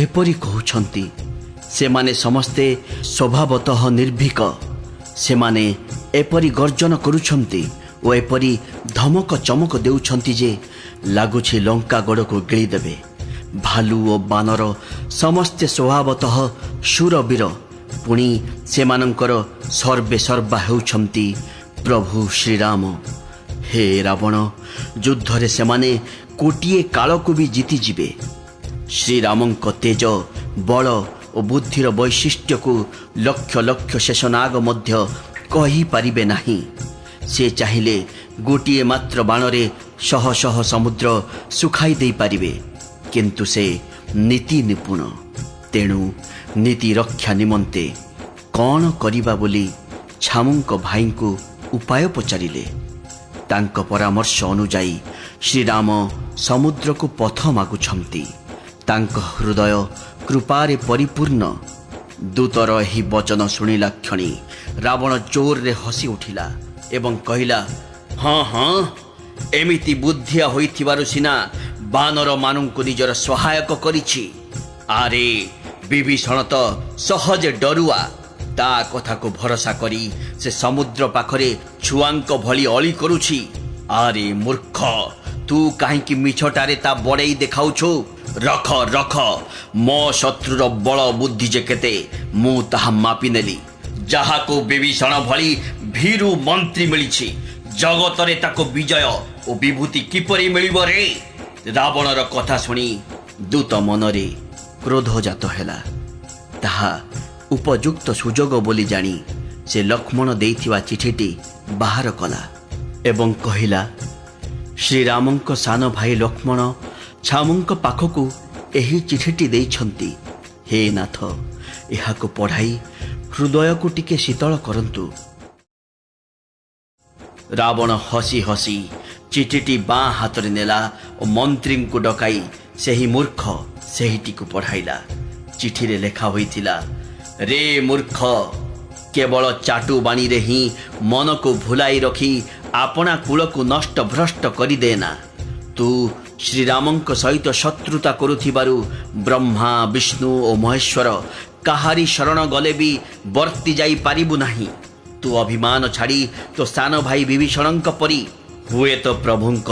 ଏପରି କହୁଛନ୍ତି। ସେମାନେ ସମସ୍ତେ ସ୍ୱଭାବତଃ ନିର୍ଭୀକ। ସେମାନେ ଏପରି ଗର୍ଜନ କରୁଛନ୍ତି ଓ ଏପରି ଧମକ ଚମକ ଦେଉଛନ୍ତି ଯେ ଲାଗୁଛି ଲଙ୍କା ଗଡ଼କୁ ଗିଳିଦେବେ। ଭାଲୁ ଓ ବାନର ସମସ୍ତେ ସ୍ୱଭାବତଃ ଶୂରବୀର, ପୁଣି ସେମାନଙ୍କର ସର୍ବେ ସର୍ବା ହେଉଛନ୍ତି ପ୍ରଭୁ ଶ୍ରୀରାମ। ହେ ରାବଣ, ଯୁଦ୍ଧରେ ସେମାନେ କୋଟିଏ କାଳକୁ ବି ଜିତିଯିବେ। ଶ୍ରୀରାମଙ୍କ ତେଜ, ବଳ ଓ ବୁଦ୍ଧିର ବୈଶିଷ୍ଟ୍ୟକୁ ଲକ୍ଷ ଲକ୍ଷ ଶେଷନାଗ ମଧ୍ୟ କହିପାରିବେ ନାହିଁ। ସେ ଚାହିଁଲେ ଗୋଟିଏ ମାତ୍ର ବାଣରେ ଶହ ଶହ ସମୁଦ୍ର ଶୁଖାଇ ଦେଇପାରିବେ, କିନ୍ତୁ ସେ ନୀତି ନିପୁଣ। ତେଣୁ ନୀତି ରକ୍ଷା ନିମନ୍ତେ କ'ଣ କରିବା ବୋଲି ଛାମୁଙ୍କ ଭାଇଙ୍କୁ ଉପାୟ ପଚାରିଲେ। ତାଙ୍କ ପରାମର୍ଶ ଅନୁଯାୟୀ ଶ୍ରୀରାମ ସମୁଦ୍ରକୁ ପଥ ମାଗୁଛନ୍ତି। ତାଙ୍କ ହୃଦୟ କୃପାରେ ପରିପୂର୍ଣ୍ଣ। ଦୂତର ଏହି ବଚନ ଶୁଣିଲା କ୍ଷଣି ରାବଣ ଜୋରରେ ହସି ଉଠିଲା ଏବଂ କହିଲା, ହଁ ହଁ, ଏମିତି ବୁଦ୍ଧିଆ ହୋଇଥିବାରୁ ସିନା ବାନରମାନଙ୍କୁ ନିଜର ସହାୟକ କରିଛି। ଆରେ ବିଭୀଷଣ ତ ସହଜେ ଡରୁଆ। ତା କଥାକୁ ଭରସା କରି ସେ ସମୁଦ୍ର ପାଖରେ ଛୁଆଙ୍କ ଭଳି ଅଳି କରୁଛି। ଆରେ ମୂର୍ଖ, ତୁ କାହିଁକି ମିଛଟାରେ ତା ବଡ଼େଇ ଦେଖାଉଛୁ? ରଖ ରଖ, ମୋ ଶତ୍ରୁର ବଳ ବୁଦ୍ଧି ଯେ କେତେ ମୁଁ ତାହା ମାପିନେଲି। ଯାହାକୁ ବିଭୀଷଣ ଭଳି ଭୀରୁ ମନ୍ତ୍ରୀ ମିଳିଛି, ଜଗତରେ ତାକୁ ବିଜୟ ଓ ବିଭୂତି କିପରି ମିଳିବ ରେ? ରାବଣର କଥା ଶୁଣି ଦୂତ ମନରେ କ୍ରୋଧଜାତ ହେଲା। ତାହା ଉପଯୁକ୍ତ ସୁଯୋଗ ବୋଲି ଜାଣି ସେ ଲକ୍ଷ୍ମଣ ଦେଇଥିବା ଚିଠିଟି ବାହାର କଲା ଏବଂ କହିଲା, ଶ୍ରୀରାମଙ୍କ ସାନ ଭାଇ ଲକ୍ଷ୍ମଣ ଛାମୁଙ୍କ ପାଖକୁ ଏହି ଚିଠିଟି ଦେଇଛନ୍ତି। ହେ ନାଥ, ଏହାକୁ ପଢ଼ାଇ ହୃଦୟକୁ ଟିକେ ଶୀତଳ କରନ୍ତୁ। ରାବଣ ହସି ହସି ଚିଠିଟି ବାଁ ହାତରେ ନେଲା ଓ ମନ୍ତ୍ରୀଙ୍କୁ ଡକାଇ ସେହି ମୂର୍ଖ ସେହିଟିକୁ ପଢ଼ାଇଲା। ଚିଠିରେ ଲେଖା ହୋଇଥିଲା, ରେ ମୂର୍ଖ, କେବଳ ଚାଟୁ ବାଣୀରେ ହିଁ ମନକୁ ଭୁଲାଇ ରଖି ଆପଣା କୂଳକୁ ନଷ୍ଟ ଭ୍ରଷ୍ଟ କରିଦେନା। ତୁ ଶ୍ରୀରାମଙ୍କ ସହିତ ଶତ୍ରୁତା କରୁଥିବାରୁ ବ୍ରହ୍ମା, ବିଷ୍ଣୁ ଓ ମହେଶ୍ୱର କାହାରି ଶରଣ ଗଲେ ବି ବର୍ତ୍ତି ଯାଇପାରିବୁ ନାହିଁ। ତୁ ଅଭିମାନ ଛାଡ଼ି ତୋ ସାନ ଭାଇ ବିଭୀଷଣଙ୍କ ପରି ହୁଏତ ପ୍ରଭୁଙ୍କ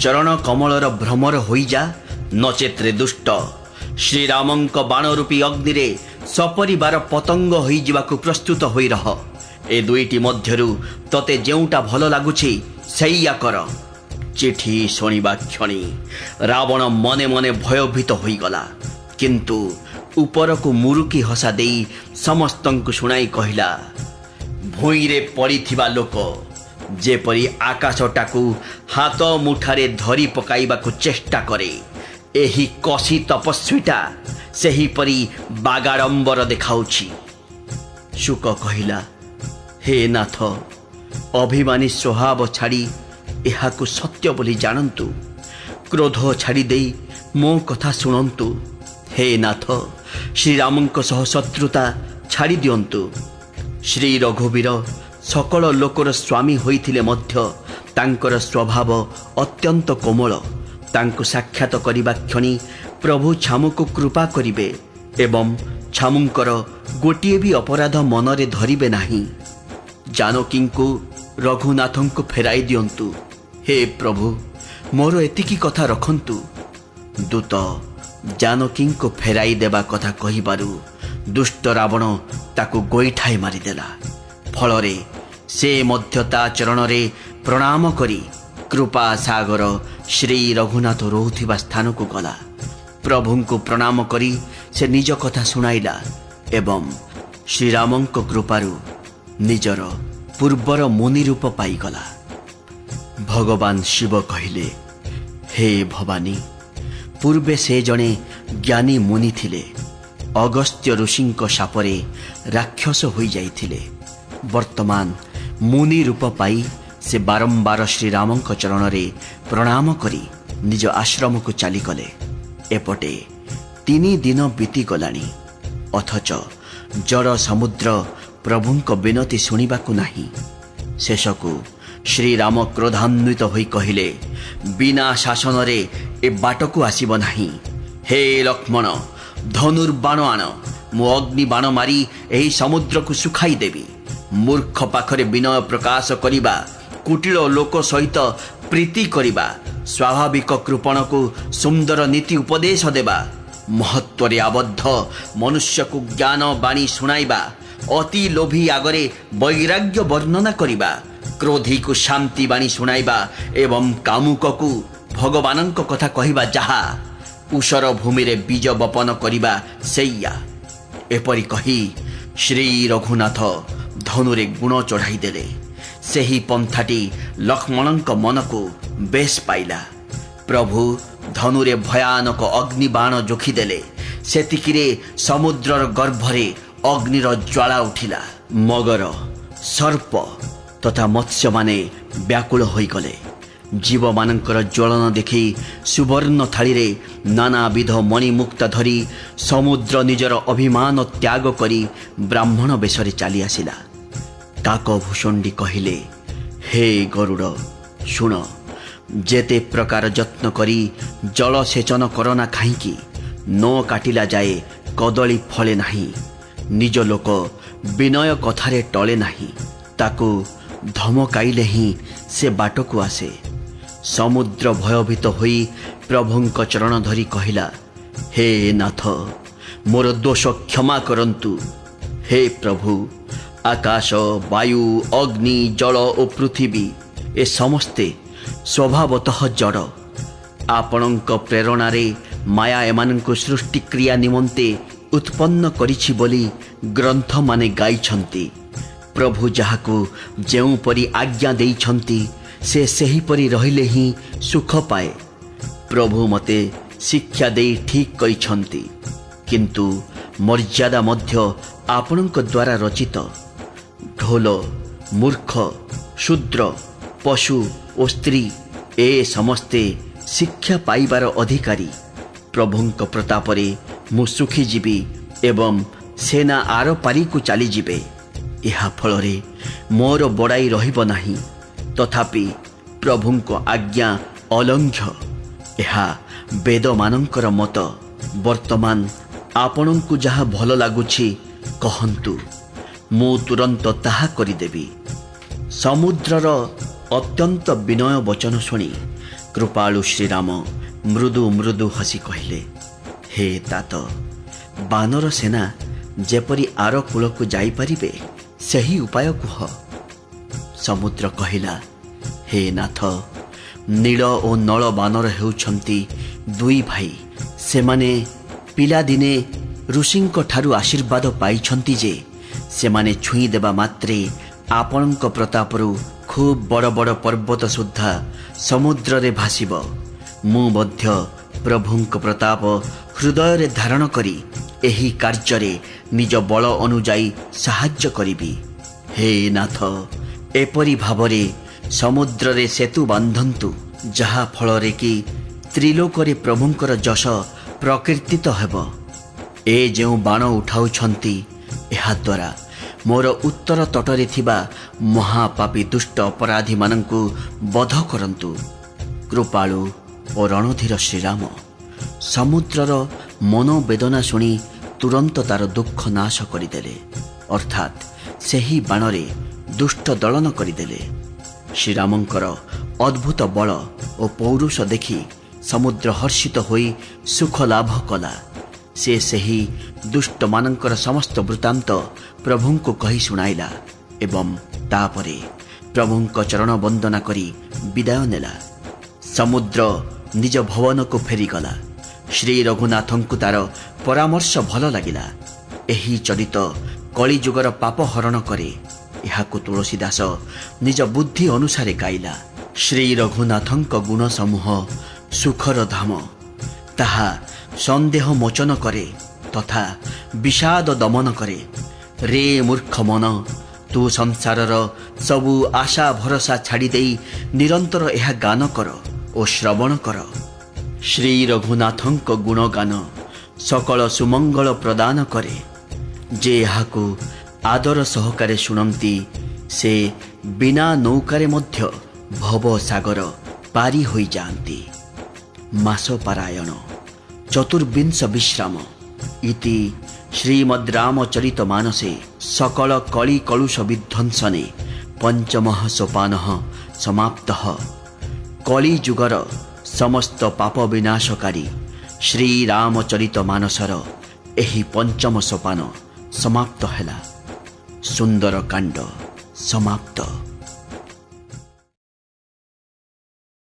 ଚରଣ କମଳର ଭ୍ରମର ହୋଇଯା, ନଚେତରେ ଦୁଷ୍ଟ ଶ୍ରୀରାମଙ୍କ ବାଣରୂପୀ ଅଗ୍ନିରେ ସପରିବାର ପତଙ୍ଗ ହୋଇଯିବାକୁ ପ୍ରସ୍ତୁତ ହୋଇ ରହ। ଏ ଦୁଇଟି ମଧ୍ୟରୁ ତତେ ଯେଉଁଟା ଭଲ ଲାଗୁଛି ସେଇଆ କର। ଚିଠି ଶୁଣିବା କ୍ଷଣି ରାବଣ ମନେ ମନେ ଭୟଭୀତ ହୋଇଗଲା, କିନ୍ତୁ ଉପରକୁ ମୁରୁକି ହସା ଦେଇ ସମସ୍ତଙ୍କୁ ଶୁଣାଇ କହିଲା, ଭୂଇଁରେ ପଡ଼ିଥିବା ଲୋକ ଯେପରି ଆକାଶଟାକୁ ହାତ ମୁଠାରେ ଧରି ପକାଇବାକୁ ଚେଷ୍ଟା କରେ, ଏହି କଷି ତପସ୍ୱୀଟା ସେହିପରି ବାଗାଡ଼ମ୍ବର ଦେଖାଉଛି। ଶୁକ କହିଲା, ହେ ନାଥ, ଅଭିମାନୀ ସ୍ୱଭାବ ଛାଡ଼ି ଏହାକୁ ସତ୍ୟ ବୋଲି ଜାଣନ୍ତୁ। କ୍ରୋଧ ଛାଡ଼ି ଦେଇ ମୋ କଥା ଶୁଣନ୍ତୁ। ହେ ନାଥ, ଶ୍ରୀରାମଙ୍କ ସହ ଶତ୍ରୁତା ଛାଡ଼ି ଦିଅନ୍ତୁ। ଶ୍ରୀ ରଘୁବୀର ସକଳ ଲୋକର ସ୍ୱାମୀ ହୋଇଥିଲେ ମଧ୍ୟ ତାଙ୍କର ସ୍ୱଭାବ ଅତ୍ୟନ୍ତ କୋମଳ। ତାଙ୍କୁ ସାକ୍ଷାତ କରିବା କ୍ଷଣି ପ୍ରଭୁ ଛାମୁକୁ କୃପା କରିବେ ଏବଂ ଛାମୁଙ୍କର ଗୋଟିଏ ବି ଅପରାଧ ମନରେ ଧରିବେ ନାହିଁ। ଜାନକୀଙ୍କୁ ରଘୁନାଥଙ୍କୁ ଫେରାଇ ଦିଅନ୍ତୁ। ହେ ପ୍ରଭୁ, ମୋର ଏତିକି କଥା ରଖନ୍ତୁ। ଦୂତ ଜାନକୀଙ୍କୁ ଫେରାଇ ଦେବା କଥା କହିବାରୁ ଦୁଷ୍ଟ ରାବଣ ତାକୁ ଗୋଇଠାଏ ମାରିଦେଲା। ଫଳରେ ସେ ମଧ୍ୟ ତା ଚରଣରେ ପ୍ରଣାମ କରି କୃପା ସାଗର ଶ୍ରୀ ରଘୁନାଥ ରହୁଥିବା ସ୍ଥାନକୁ ଗଲା। ପ୍ରଭୁଙ୍କୁ ପ୍ରଣାମ କରି ସେ ନିଜ କଥା ଶୁଣାଇଲା ଏବଂ ଶ୍ରୀରାମଙ୍କ କୃପାରୁ ନିଜର ପୂର୍ବର ମୁନି ରୂପ ପାଇଗଲା। ଭଗବାନ ଶିବ କହିଲେ, ହେ ଭବାନୀ, ପୂର୍ବେ ସେ ଜଣେ ଜ୍ଞାନୀ ମୁନି ଥିଲେ। ଅଗସ୍ତ୍ୟ ଋଷିଙ୍କ ଶାପରେ ରାକ୍ଷସ ହୋଇଯାଇଥିଲେ। ବର୍ତ୍ତମାନ ମୁନି ରୂପ ପାଇ ସେ ବାରମ୍ବାର ଶ୍ରୀରାମଙ୍କ ଚରଣରେ ପ୍ରଣାମ କରି ନିଜ ଆଶ୍ରମକୁ ଚାଲିଗଲେ। ଏପଟେ 3 ଦିନ ବିତିଗଲାଣି, ଅଥଚ ଜଳ ସମୁଦ୍ର ପ୍ରଭୁଙ୍କ ବିନତି ଶୁଣିବାକୁ ନାହିଁ। ଶେଷକୁ ଶ୍ରୀରାମ କ୍ରୋଧାନ୍ୱିତ ହୋଇ କହିଲେ, ବିନା ଶାସନରେ ଏ ବାଟକୁ ଆସିବ ନାହିଁ। ହେ ଲକ୍ଷ୍ମଣ, ଧନୁର୍ବାଣ ଆଣ, ମୁଁ ଅଗ୍ନି ବାଣ ମାରି ଏହି ସମୁଦ୍ରକୁ ଶୁଖାଇ ଦେବି। ମୂର୍ଖ ପାଖରେ ବିନୟ ପ୍ରକାଶ କରିବା, କୁଟିଳ ଲୋକ ସହିତ ପ୍ରୀତି କରିବା, ସ୍ୱାଭାବିକ କୃପଣକୁ ସୁନ୍ଦର ନୀତି ଉପଦେଶ ଦେବା, ମହତ୍ୱରେ ଆବଦ୍ଧ ମନୁଷ୍ୟକୁ ଜ୍ଞାନ ବାଣୀ ଶୁଣାଇବା, ଅତି ଲୋଭୀ ଆଗରେ ବୈରାଗ୍ୟ ବର୍ଣ୍ଣନା କରିବା, କ୍ରୋଧୀକୁ ଶାନ୍ତି ବାଣୀ ଶୁଣାଇବା ଏବଂ କାମୁକକୁ ଭଗବାନଙ୍କ କଥା କହିବା, ଯାହା ଉଷର ଭୂମିରେ ବୀଜ ବପନ କରିବା ସେଇଆ। ଏପରି କହି ଶ୍ରୀ ରଘୁନାଥ ଧନୁରେ ଗୁଣ ଚଢ଼ାଇ ଦେଲେ। ସେହି ପନ୍ଥାଟି ଲକ୍ଷ୍ମଣଙ୍କ ମନକୁ ବେଶ ପାଇଲା। ପ୍ରଭୁ ଧନୁରେ ଭୟାନକ ଅଗ୍ନିବାଣ ଯୋଖିଦେଲେ। ସେତିକିରେ ସମୁଦ୍ରର ଗର୍ଭରେ ଅଗ୍ନିର ଜ୍ୱାଳା ଉଠିଲା। ମଗର, ସର୍ପ ତଥା ମତ୍ସ୍ୟମାନେ ବ୍ୟାକୁଳ ହୋଇଗଲେ। ଜୀବମାନଙ୍କର ଜ୍ୱଳନ ଦେଖି ସୁବର୍ଣ୍ଣ ଥାଳିରେ ନାନାବିଧ ମଣିମୁକ୍ତା ଧରି ସମୁଦ୍ର ନିଜର ଅଭିମାନ ତ୍ୟାଗ କରି ବ୍ରାହ୍ମଣ ବେଶରେ ଚାଲି ଆସିଲା। କାକଭୂଷଣ୍ଡୀ କହିଲେ, ହେ ଗରୁଡ଼, ଶୁଣ, ଯେତେ ପ୍ରକାର ଯତ୍ନ କରି ଜଳସେଚନ କରନା କାହିଁକି, ନ କାଟିଲା ଯାଏ କଦଳୀ ଫଳେ ନାହିଁ। ନିଜ ଲୋକ ବିନୟ କଥାରେ ଟଳେ ନାହିଁ। ତାକୁ ଧମକାଇଲେ ହିଁ ସେ ବାଟକୁ ଆସେ। ସମୁଦ୍ର ଭୟଭୀତ ହୋଇ ପ୍ରଭୁଙ୍କ ଚରଣ ଧରି କହିଲା, ହେ ନାଥ, ମୋର ଦୋଷ କ୍ଷମା କରନ୍ତୁ। ହେ ପ୍ରଭୁ, ଆକାଶ, ବାୟୁ, ଅଗ୍ନି, ଜଳ ଓ ପୃଥିବୀ ଏ ସମସ୍ତେ ସ୍ୱଭାବତଃ ଜଡ଼। ଆପଣଙ୍କ ପ୍ରେରଣାରେ ମାୟା ଏମାନଙ୍କୁ ସୃଷ୍ଟିକ୍ରିୟା ନିମନ୍ତେ ଉତ୍ପନ୍ନ କରିଛି ବୋଲି ଗ୍ରନ୍ଥମାନେ ଗାଇଛନ୍ତି। ପ୍ରଭୁ ଯାହାକୁ ଯେଉଁପରି ଆଜ୍ଞା ଦେଇଛନ୍ତି ସେ ସେହିପରି ରହିଲେ ହିଁ ସୁଖ ପାଏ। ପ୍ରଭୁ ମୋତେ ଶିକ୍ଷା ଦେଇ ଠିକ୍ କହିଛନ୍ତି, କିନ୍ତୁ ମର୍ଯ୍ୟାଦା ମଧ୍ୟ ଆପଣଙ୍କ ଦ୍ୱାରା ରଚିତ। ଢୋଲ, ମୂର୍ଖ, ଶୂଦ୍ର, ପଶୁ ଓ ସ୍ତ୍ରୀ ଏ ସମସ୍ତେ ଶିକ୍ଷା ପାଇବାର ଅଧିକାରୀ। ପ୍ରଭୁଙ୍କ ପ୍ରତାପରେ ମୁଁ ଶୁଖିଯିବି ଏବଂ ସେନା ଆରପାରିକୁ ଚାଲିଯିବେ। ଏହା ଫଳରେ ମୋର ବଡ଼ାଇ ରହିବ ନାହିଁ। ତଥାପି ପ୍ରଭୁଙ୍କ ଆଜ୍ଞା ଅଲଙ୍ଘ୍ୟ, ଏହା ବେଦମାନଙ୍କର ମତ। ବର୍ତ୍ତମାନ ଆପଣଙ୍କୁ ଯାହା ଭଲ ଲାଗୁଛି କହନ୍ତୁ, ମୁଁ ତୁରନ୍ତ ତାହା କରିଦେବି। ସମୁଦ୍ରର ଅତ୍ୟନ୍ତ ବିନୟ ବଚନ ଶୁଣି କୃପାଳୁ ଶ୍ରୀରାମ ମୃଦୁ ମୃଦୁ ହସି କହିଲେ, ହେ ତାତ, ବାନର ସେନା ଯେପରି ଆର କୂଳକୁ ଯାଇପାରିବେ ସେହି ଉପାୟ କୁହ। ସମୁଦ୍ର କହିଲା, ହେ ନାଥ, ନୀଳ ଓ ନଳ ବାନର ହେଉଛନ୍ତି 2 ଭାଇ। ସେମାନେ ପିଲାଦିନେ ଋଷିଙ୍କ ଠାରୁ ଆଶୀର୍ବାଦ ପାଇଛନ୍ତି ଯେ ସେମାନେ ଛୁଇଁ ଦେବା ମାତ୍ରେ ଆପଣଙ୍କ ପ୍ରତାପରୁ ଖୁବ୍ ବଡ଼ ବଡ଼ ପର୍ବତ ସୁଦ୍ଧା ସମୁଦ୍ରରେ ଭାସିବ। ମୁଁ ମଧ୍ୟ ପ୍ରଭୁଙ୍କ ପ୍ରତାପ ହୃଦୟରେ ଧାରଣ କରି ଏହି କାର୍ଯ୍ୟରେ ନିଜ ବଳ ଅନୁଯାୟୀ ସାହାଯ୍ୟ କରିବି। ହେ ନାଥ, ଏପରି ଭାବରେ ସମୁଦ୍ରରେ ସେତୁ ବାନ୍ଧନ୍ତୁ, ଯାହା ଫଳରେ କି ତ୍ରିଲୋକରେ ପ୍ରଭୁଙ୍କର ଯଶ ପ୍ରକୀର୍ତ୍ତିତ ହେବ। ଏ ଯେଉଁ ବାଣ ଉଠାଉଛନ୍ତି, ଏହାଦ୍ୱାରା ମୋର ଉତ୍ତର ତଟରେ ଥିବା ମହାପାପୀ ଦୁଷ୍ଟ ଅପରାଧୀମାନଙ୍କୁ ବଧ କରନ୍ତୁ। କୃପାଳୁ ଓ ରଣଧୀର ଶ୍ରୀରାମ ସମୁଦ୍ରର ମନୋବେଦନା ଶୁଣି ତୁରନ୍ତ ତାର ଦୁଃଖ ନାଶ କରିଦେଲେ, ଅର୍ଥାତ୍ ସେହି ବାଣରେ ଦୁଷ୍ଟ ଦଳନ କରିଦେଲେ। ଶ୍ରୀରାମଙ୍କର ଅଦ୍ଭୁତ ବଳ ଓ ପୌରୁଷ ଦେଖି ସମୁଦ୍ର ହର୍ଷିତ ହୋଇ ସୁଖ ଲାଭ କଲା। से ସେହି ଦୁଷ୍ଟମାନଙ୍କର ସମସ୍ତ ବୃତ୍ତାନ୍ତ ପ୍ରଭୁଙ୍କୁ କହି ଶୁଣାଇଲା ଏବଂ ତାପରେ ପ୍ରଭୁଙ୍କ ଚରଣ ବନ୍ଦନା କରି ବିଦାୟ ନେଲା। ସମୁଦ୍ର ନିଜ ଭବନକୁ ଫେରିଗଲା। ଶ୍ରୀ ରଘୁନାଥଙ୍କୁ ତାର ପରାମର୍ଶ ଭଲ ଲାଗିଲା। ଏହି ଚରିତ କଳିଯୁଗର ପାପ ହରଣ କରେ। ଏହାକୁ ତୁଳସୀଦାସ ନିଜ ବୁଦ୍ଧି ଅନୁସାରେ ଗାଇଲା। ଶ୍ରୀ ରଘୁନାଥଙ୍କ ଗୁଣ ସମୂହ ସୁଖର ଧାମ। ତାହା ସନ୍ଦେହ ମୋଚନ କରେ ତଥା ବିଷାଦ ଦମନ କରେ। ରେ ମୂର୍ଖ ମନ, ତୁ ସଂସାରର ସବୁ ଆଶା ଭରସା ଛାଡ଼ିଦେଇ ନିରନ୍ତର ଏହା ଗାନ କର ଓ ଶ୍ରବଣ କର। ଶ୍ରୀ ରଘୁନାଥଙ୍କ ଗୁଣଗାନ ସକଳ ସୁମଙ୍ଗଳ ପ୍ରଦାନ କରେ। ଯେ ଏହାକୁ ଆଦର ସହକାରେ ଶୁଣନ୍ତି ସେ ବିନା ନୌକାରେ ମଧ୍ୟ ଭବ ସାଗର ପାରି ହୋଇଯାଆନ୍ତି। ମାସ ପାରାୟଣ ଚତୁର୍ବିଂଶ ବିଶ୍ରାମ ଇତି ଶ୍ରୀମଦ୍ ରାମଚରିତ ମାନସେ ସକଳ କଳି କଳୁଷ ବିଧ୍ୱଂସନେ ପଞ୍ଚମଃ ସୋପାନଃ ସମାପ୍ତଃ। କଳିଯୁଗର ସମସ୍ତ ପାପ ବିନାଶକାରୀ ଶ୍ରୀରାମଚରିତ ମାନସର ଏହି ପଞ୍ଚମ ସୋପାନ ସମାପ୍ତ ହେଲା। ସୁନ୍ଦର କାଣ୍ଡ ସମାପ୍ତ।